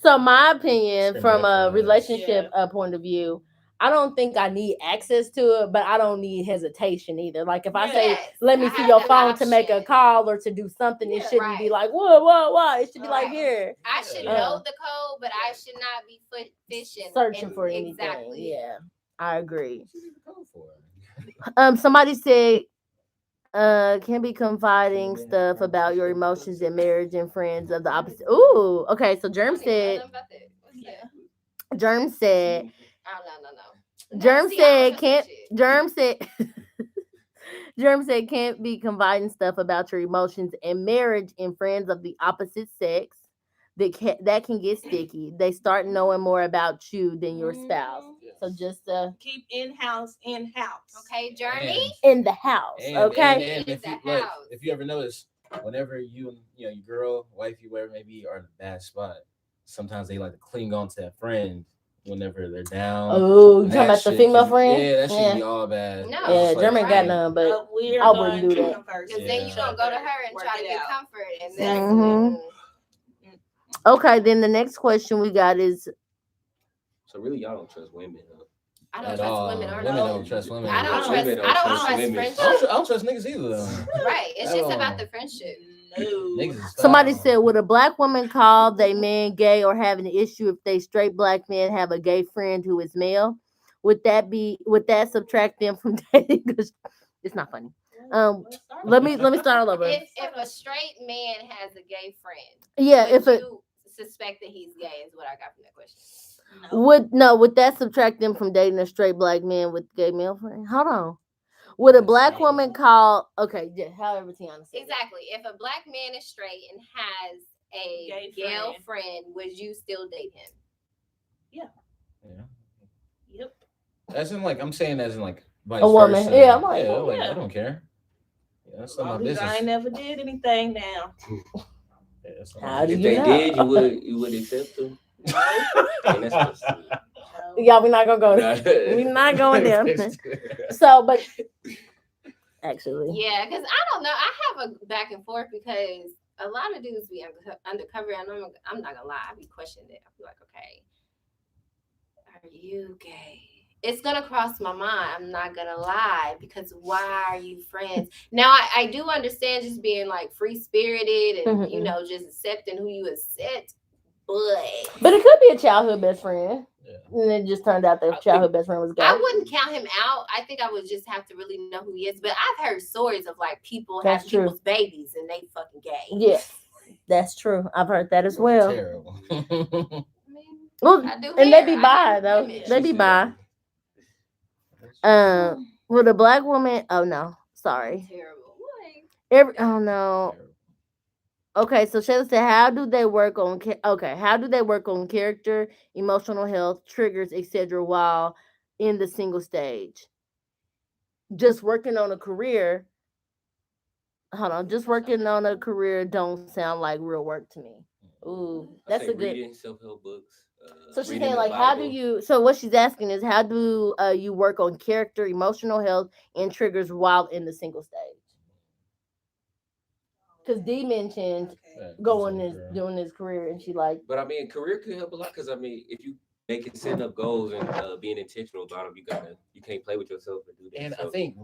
So my opinion from a Discrimination. relationship point of view, I don't think I need access to it, but I don't need hesitation either. Like if I say, Yes, let me I see have your the phone to make a option. call or to do something, it Yeah, shouldn't be right. like, whoa. It should be like, Right. here, I should Yeah. know the code, but I should not be fishing, searching for anything. Exactly. Yeah, I agree. What you need the code for? Somebody said, can be confiding stuff about your emotions in marriage and friends of the opposite. Ooh, okay. So I Germ don't even know said, nothing about that. What's that? Germ said, Oh, no. Germ See, I don't said, trust can't, that shit. Germ said, Germ said, can't be confiding stuff about your emotions in marriage and friends of the opposite sex. That can get sticky. They start knowing more about you than your spouse. So just Keep in-house. Okay, Jeremy. in the house, okay? And In if you the look, house. if you ever notice, whenever you and your girl, wifey, whatever it may be, are in a bad spot, sometimes they like to cling on to that friend whenever they're down. Oh, you And talking about the shit female can- friend? Yeah, that should be all bad. No. It's Yeah, just like, German got right. none, but We're I going wouldn't do to that. converse. Because then you're going to go to her and Work try to it get out. comfort. And Mhm. then, Okay, then the next question we got is, So really, y'all don't trust women. Huh? I don't At trust all. women or Women no. don't trust women. I don't Women trust. don't I don't trust trust women. friendship. I don't trust niggas either though. Right. It's At just all. about the friendship. Niggas No. is somebody foul. said, would a black woman call they man gay or have an issue if they straight black men have a gay friend who is male? Would that subtract them from dating? It's not funny. Let me start all over. If a straight man has a gay friend, Yeah, would if it you suspect that he's gay? Is what I got from that question. would that subtract them from dating a straight black man with gay male friend? Hold on. Would a black woman call? Okay, yeah, however Tiaunna said. Exactly. If a black man is straight and has a Gay gay friend, would you still date him? Yeah. Yep. As in like I'm saying as in like vice A woman. versa. Yeah, I'm like, yeah, oh, like yeah. I don't care. Yeah, that's As not my long as I business. ain't never did anything now. Yeah, that's not my How do If you they know? did, you would accept them. And that's what's Yeah, we're not gonna go there. Nah. We're not going there. So, but actually, Yeah, because I don't know. I have a back and forth because a lot of dudes be undercover, and I'm not gonna lie, I be questioning it. I be like, okay, are you gay? It's gonna cross my mind. I'm not gonna lie, because why are you friends? Now I do understand just being like free spirited and Mhm. you know just accepting who you accept, but it could be a childhood best friend, Yeah. and it just turned out their childhood best friend was gay. I wouldn't count him out. I think I would just have to really know who he is. But I've heard stories of like people That's have true. people's babies and they fucking gay. Yes, that's true. I've heard that as well. Terrible. I mean, Well, I do and hair. they be I bi do though. women. They be bi. With a black woman, oh no, sorry. Terrible. Oh no. Okay, so Shayla said, how do they work on character, emotional health, triggers, etc. while in the single stage? Just working on a career. Hold on, just working on a career don't sound like real work to me. Ooh, that's a good. Reading self-help books. So she's reading saying the like, how do Bible. you? So what she's asking is, how do you work on character, emotional health, and triggers while in the single stage? Because Dee mentioned doing his career, and she like. But I mean, career could help a lot because I mean, if you setting up goals and being intentional about them, you can't play with yourself and do that. And so I think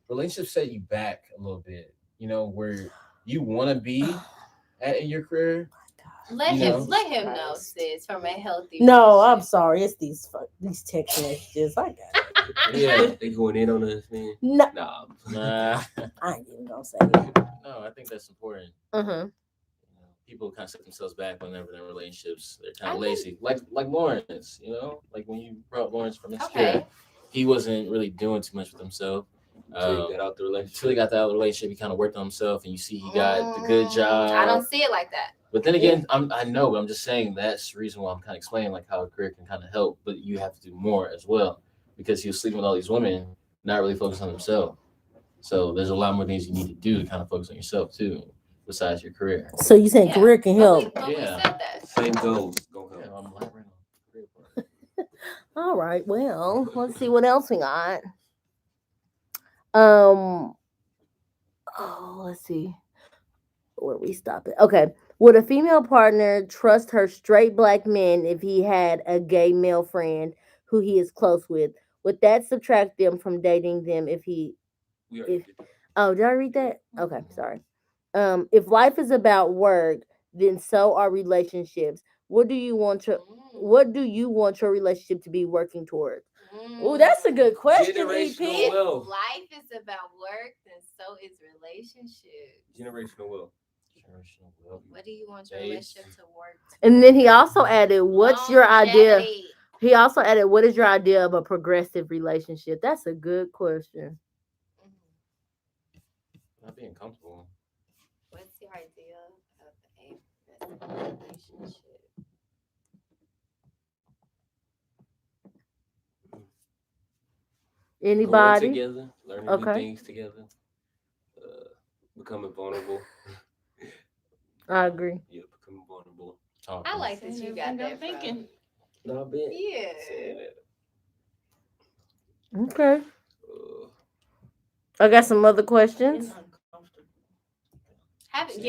relationships set you back a little bit. You know, where you want to be at in your career. Let him know, sis, from a healthy. No, I'm sorry. It's these text messages. I got it. Yeah, they going in on us, man. No, Nah. I ain't even gonna say it. No, I think that's important. People kind of set themselves back whenever they're in relationships. They're kind of lazy, like Lawrence. You know, like when you brought Lawrence from Insecure, he wasn't really doing too much with himself. Until he got out the relationship. Until he got out of the relationship, he kind of worked on himself, and you see he got the good job. I don't see it like that. But then again, I know, but I'm just saying that's the reason why I'm kind of explaining like how a career can kind of help, but you have to do more as well because he was sleeping with all these women, not really focused on himself. So there's a lot more things you need to do to kind of focus on yourself too, besides your career. So you saying career can help? We said that. Same goals. Go help. I'm elaborating on career part. All right. Well, let's see what else we got. Oh, let's see. Where we stop it? Okay. Would a female partner trust her straight black man if he had a gay male friend who he is close with? Would that subtract them from dating them if he We already if did that. oh, did I read that? Okay, sorry. If life is about work, then so are relationships. What do you want your relationship to be working towards? Oh, that's a good question, Generational EP. wealth. Life is about work, then so is relationships. Generational wealth. Generational wealth. What do you want your Babes. relationship to work? And then he also added, "What's your idea?" Longevity. He also added, "What is your idea of a progressive relationship?" That's a good question. Not being comfortable. What's your idea of a relationship? Growing Anybody? together, learning Okay. new things together, becoming vulnerable. I agree. Yeah, becoming vulnerable. Talking. I like that you got Everything that I'm thinking. No, I've been Yeah. saying that. Okay. Uh, I got some other Getting questions. uncomfortable. Having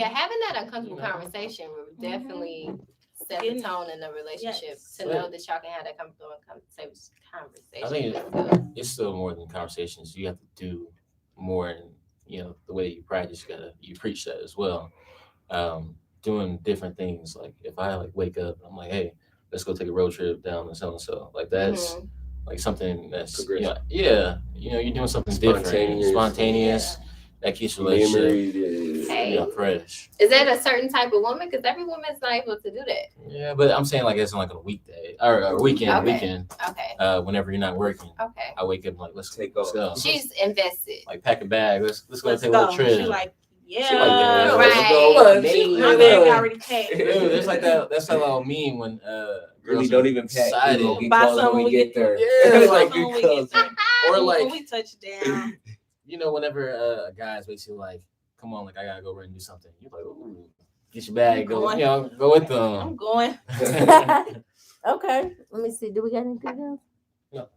that uncomfortable conversation will definitely set the tone in the relationship Yes. to know that y'all can have that comfortable conversation. I think with it's still more than conversations. You have to do more, and the way you practice, you preach that as well. Doing different things. Like if I wake up, I'm like, hey, let's go take a road trip down to so and so. Like that's like something that's Progressive. you're doing something different, spontaneous. That keeps your relationship memories. Hey. fresh. Is that a certain type of woman? Because every woman's not able to do that. Yeah, but I'm saying it's on a weekday or a weekend. Okay. Okay. Whenever you're not working, Okay. I wake up like let's Take go. off. She's invested. Like pack a bag. Let's go Let's take a little go. trip. She like, yeah. She like, yeah, Right. Let's go. She- My Yeah. bag already packed. Dude, there's that's that little meme when Really girls don't are even pack. excited. We'll get Buy clothes some when we get there. Yeah, It's like, good when we get clothes. there. Or when we touch down. whenever a guy's basically like, come on, I gotta go run and do something. You're like, ooh, get your bag, go, going. go with them. I'm going. Okay. Let me see. Do we got anything else? No.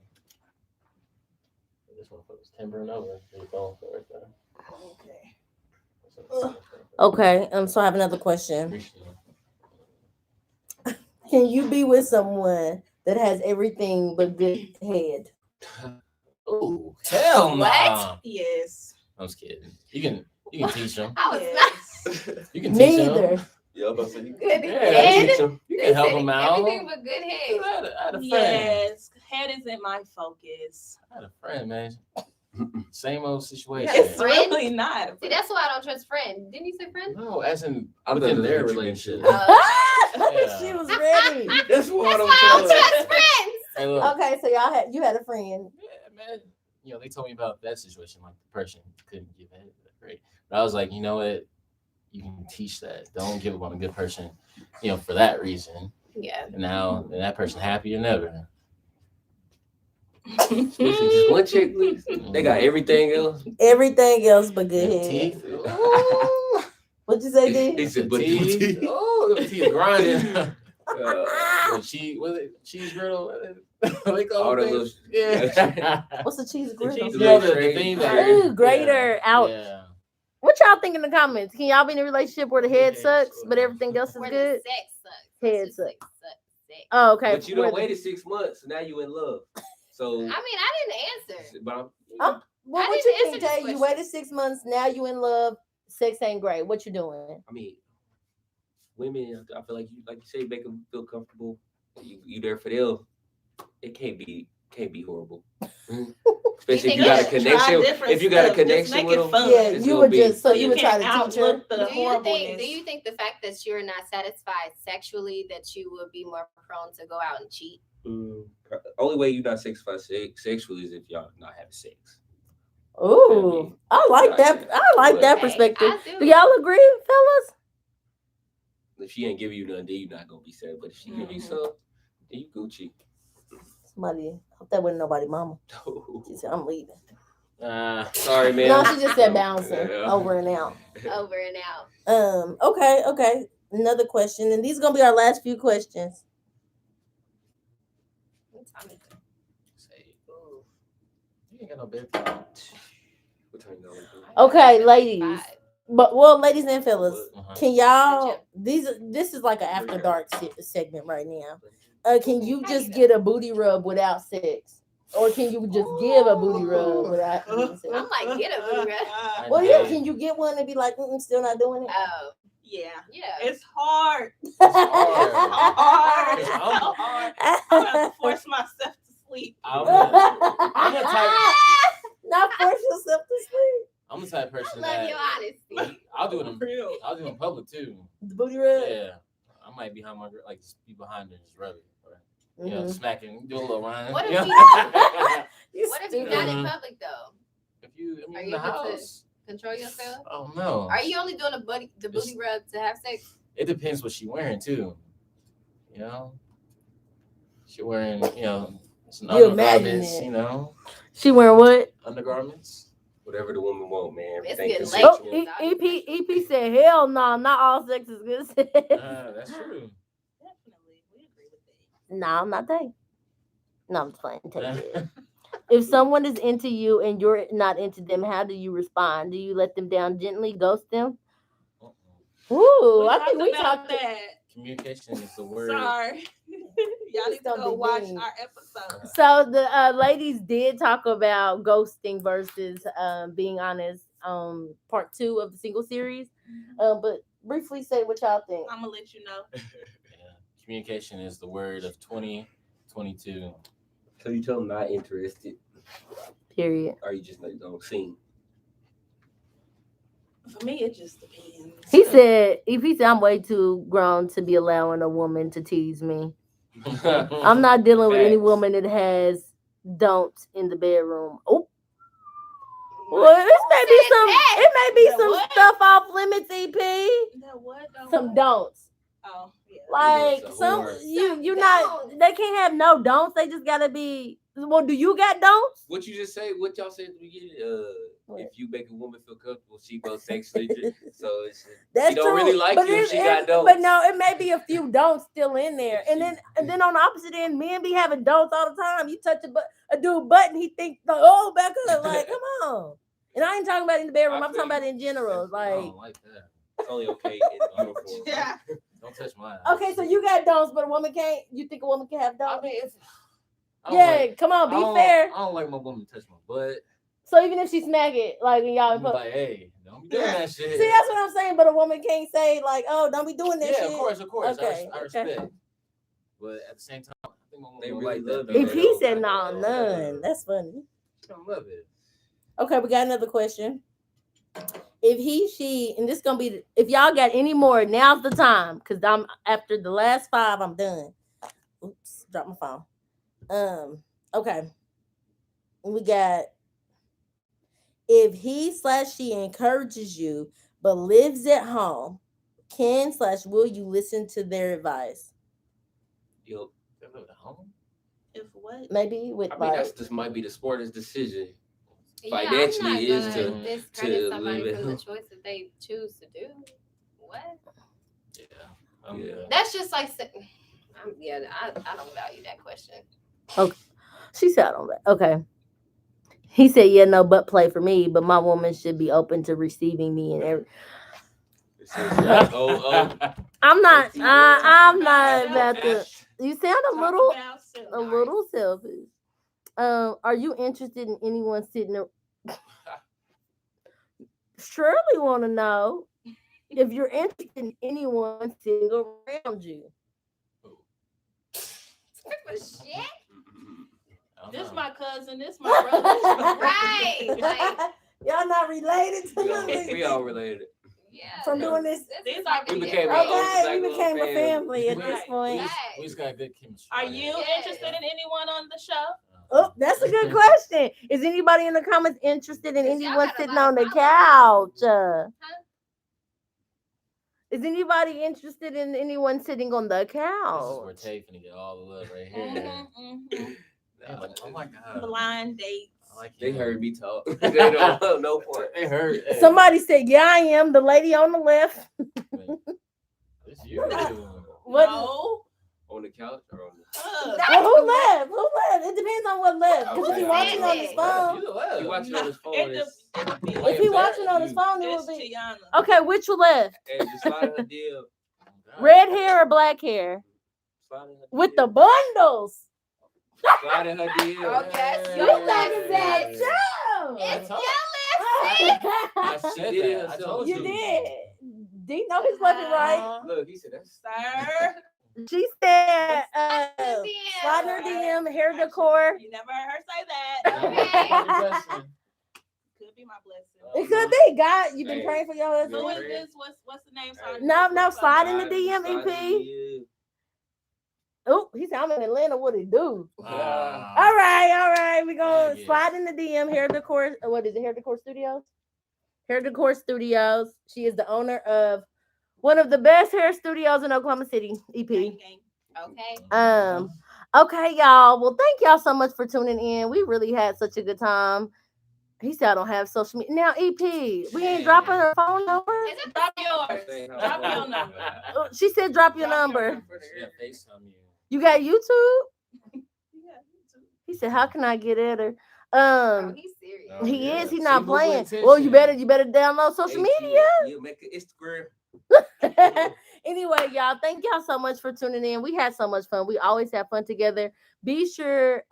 This one was timbering over. Right there. Okay. Okay. So I have another question. Can you be with someone that has everything but good head? Oh, hell no! What? Yes. I'm just kidding. You can teach them. I was Yes. You can teach them. Neither. Yeah, I'm about to say you good Yeah, head. teach them. You can help them out. Everything but good head. I had a friend. Yes. Head isn't my focus. I had a friend, man. Same old situation. It's Friend? really not. See, that's why I don't trust friend. Didn't you say friend? No, as in I thought within that's their what you relationship. meant. Yeah. She was ready. That's what That's I'm why I don't telling trust friends. Hey, look. Okay, so you had a friend. Yeah, man. They told me about that situation. Like the person couldn't give it great, but I was like, you know what? You can teach that. Don't give up on a good person. For that reason. Yeah. And now, that person happy or never. Just one check, please. They got everything else. Everything else but good The head. teeth. What you say, He D? said, The but teeth. teeth. Oh, the teeth grinding. Uh, Cheese griddle? They call All it the things? little- Yeah. What's the cheese griddle? cheese Yeah, griddle. the thing that Ooh, grater out. Yeah. What y'all think in the comments? Can y'all be in a relationship where the head Yeah, sucks, sure. but everything else is Where good? the sex sucks. Head Let's just say sucks. sex. Oh, okay. But you Where don't the- waited 6 months. Now you in love. So, I mean, I didn't answer. but I'm, Well, I what didn't you answer think, this Jay? You question. waited 6 months. Now you in love. Sex ain't great. What you doing? I mean, women, I feel like you say, make them feel comfortable. You there for them. It can't be horrible. Especially if you got a connection. If you got a connection with them, Yeah, it's you gonna would be- just so So you you would try can to teach her. outlook the Do horribleness. you think the fact that you're not satisfied sexually that you would be more prone to go out and cheat? Only way you're not satisfied sexually is if y'all not having sex. Ooh, I like that. I like that Okay, perspective. I do. Do y'all agree, fellas? If she ain't giving you nothing, then you're not gonna be sad. But if she give you some, then you Gucci. Somebody, I hope that wasn't nobody, mama. She said, "I'm leaving." Sorry, man. No, she just said bouncing Yeah. over and out. Over and out. Okay. Another question, and these are gonna be our last few questions. Say, ooh, you ain't got no bed. Okay, ladies. But ladies and fellas, Uh-huh. can y'all this is like an after dark segment right now. Can you just get a booty rub without sex? Or can you just give a booty rub without having sex? I'm like, get a booty rub. Well, yeah, can you get one and be like, still not doing it? Oh, Yeah. yeah. It's hard. It's hard. Hard. It's so hard. I have to force myself to sleep. I'm the type. Not force yourself to sleep. I'm the type of person I love that your honesty. I'll do it in public too. The booty rub? Yeah. I might be behind my girl, like just be behind her and just rub it. You know, smacking, do a little rhyme. What if you you What if you're not in public though? If you Are in you the able to house? control yourself? Oh no. Are you only doing the booty rub to have sex? It depends what she wearing too. You know, she wearing some You imagine undergarments. it. You know, She wearing what? undergarments. Whatever the woman want, man. It's Everything getting consensual. late. EP said, hell no, not all sex is good sex. That's true. Definitely. We agree with that. No, I'm not that. No, I'm just playing. Take it. If someone is into you and you're not into them, how do you respond? Do you let them down gently, ghost them? Ooh, I think we talked that. Communication is the word. Sorry. Y'all need to Don't go be watch mean. our episode. So the ladies did talk about ghosting versus being honest. Part 2 of the single series. But briefly say what y'all think. I'm gonna let you know. Yeah. Communication is the word of 2022. So you tell them not interested, Period. or you just don't sing. For me, it just depends. He said, I'm way too grown to be allowing a woman to tease me. I'm not dealing with any Facts. woman that has don'ts in the bedroom. Oh, well, it may be some What? stuff off limits, EP. That what? Some don'ts. Oh, yeah. Like It's a some whore. you not. They can't have no don'ts. They just gotta be. Well, do you got don'ts? What you just say? What y'all said at the beginning? What? If you make a woman feel comfortable, she goes sexually. So it's, That's she don't true. really like But you if it- she it- got don'ts. But no, it may be a few don'ts still in there. And then on the opposite end, men be having don'ts all the time. You touch a dude butt and he think like, oh, back up. Like, come on. And I ain't talking about in the bedroom. I'm talking about in general. I Like, don't like that. It's only okay in uniform. Yeah. Don't touch mine. okay, so you got don'ts, but a woman can't. You think a woman can have I don'ts? mean, I don't Yeah, like- come on, I be don't- fair. I don't like my woman to touch my butt. So even if she smack it, like when y'all, I'm like, hey, don't be doing that shit. see, that's what I'm saying. But a woman can't say like, oh, don't be doing that Yeah, shit. of course. Okay, I respect. But at the same time, I think my woman They don't really like that. love though. you. If he said no, none. That's funny. She don't love it. Okay, we got another question. If she, and this gonna be, if y'all got any more, now's the time, cause I'm after the last 5, I'm done. Oops, dropped my phone. Okay, we got. If he/she encourages you but lives at home, can/will you listen to their advice? Yo, They live at home. If what? Maybe with I mean, like, this might be the smartest decision. I'm Financially not is gonna to discredit live somebody at from the home. choice that they choose to do. What? Yeah. Yeah. That's just like, I don't value that question. she said on that. Okay. He said, yeah, no butt play for me, but my woman should be open to receiving me and every. It says, like, oh, I'm not Yeah. about to. You sound a little Talk about selfish. Are you interested in anyone sitting? Surely want to know if you're interested in anyone sitting around you. Shit. I don't This know. my cousin. This my brother. Right. Like, Y'all not related to we all related. yeah. from doing this. These are We we became became. our Okay, own we became a family at Right. this point. We just got good chemistry. Are you Yeah. interested in anyone on the show? Oh, that's a good question. Is anybody in the comments interested in Yes, y'all anyone got a sitting lot on of the couch? Huh? Is anybody interested in anyone sitting on the This is where couch? Tay finna get all the love right here. Mhm. Yeah, like, oh my god. Blind dates. I like They him. heard me talk. They don't know no point. They heard. Hey, Somebody said, "Yeah, I am." The lady on the left. It's you. What? No. On on the couch or on the. Well, who left? Who left? It depends on what left. Because if he watching on his phone, You watching on his phone? if he watching on his phone, it will It's be. Tiaunna. Okay, which one left? And just slide her deal. Red hair or black hair? Slide her With the deal. bundles. Slide her deal. Okay, You talking about It's Joe? I said that. I told You did. D know his left and right. Look, he said that's. Sir. She said, slide her DM, hair decor. You never heard her say that. Could be my blessing. It could be. God, you been praying for your Who husband? is this? What's the name? Sorry. No, slide in the DM, Slide EP. her deal. Oh, he said, I'm in Atlanta. What it do? Wow. All right. We gonna Yeah. slide in the DM. Hair Decor. What is it? Hair Decor Studios. Hair Decor Studios. She is the owner of one of the best hair studios in Oklahoma City. EP. Gang, gang. Okay. Okay, y'all. Well, thank y'all so much for tuning in. We really had such a good time. He said I don't have social media. Now, EP, we ain't dropping her phone number. Is it Drop yours. Drop your number. She said drop your Drop number. Yeah, FaceTime you. You got YouTube? Yeah, you too. He said, how can I get at her? Oh, he's serious. Oh, He yeah. is. He's See, not move with playing. attention. Well, you better download social media. You make an Instagram. Anyway, y'all, thank y'all so much for tuning in. We had so much fun. We always have fun together. Be sure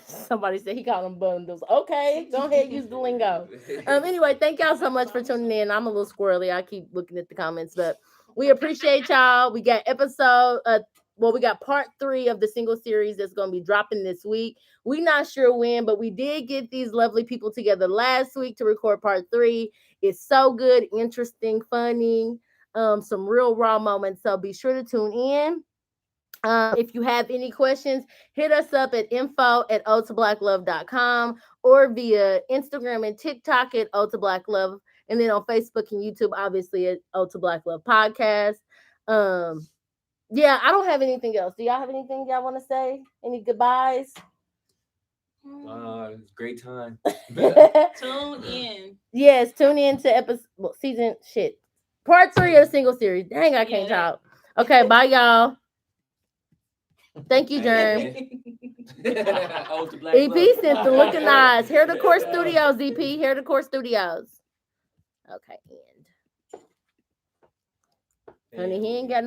somebody said he called them bundles. Okay, go ahead, use the lingo. Anyway, thank y'all so much for tuning in. I'm a little squirrely. I keep looking at the comments, but we appreciate y'all. We got we got part 3 of the single series that's going to be dropping this week. We're not sure when, but we did get these lovely people together last week to record part 3. It's so good, interesting, funny, some real raw moments. So be sure to tune in. If you have any questions, hit us up at info@odetoblacklove.com or via Instagram and TikTok at Ode to Black Love, and then on Facebook and YouTube, obviously at Ode to Black Love Podcast. Yeah, I don't have anything else. Do y'all have anything y'all want to say? Any goodbyes? It's a great time. Tune in. Yes, tune in to part 3 of the single series. Dang, I can't Yeah, talk. Okay, bye y'all. Thank you, Germ. Ode to Black EP Love. sent the looking eyes. Hair Decor Studios, EP. Hair Decor Studios. Okay, end. Honey, he ain't got no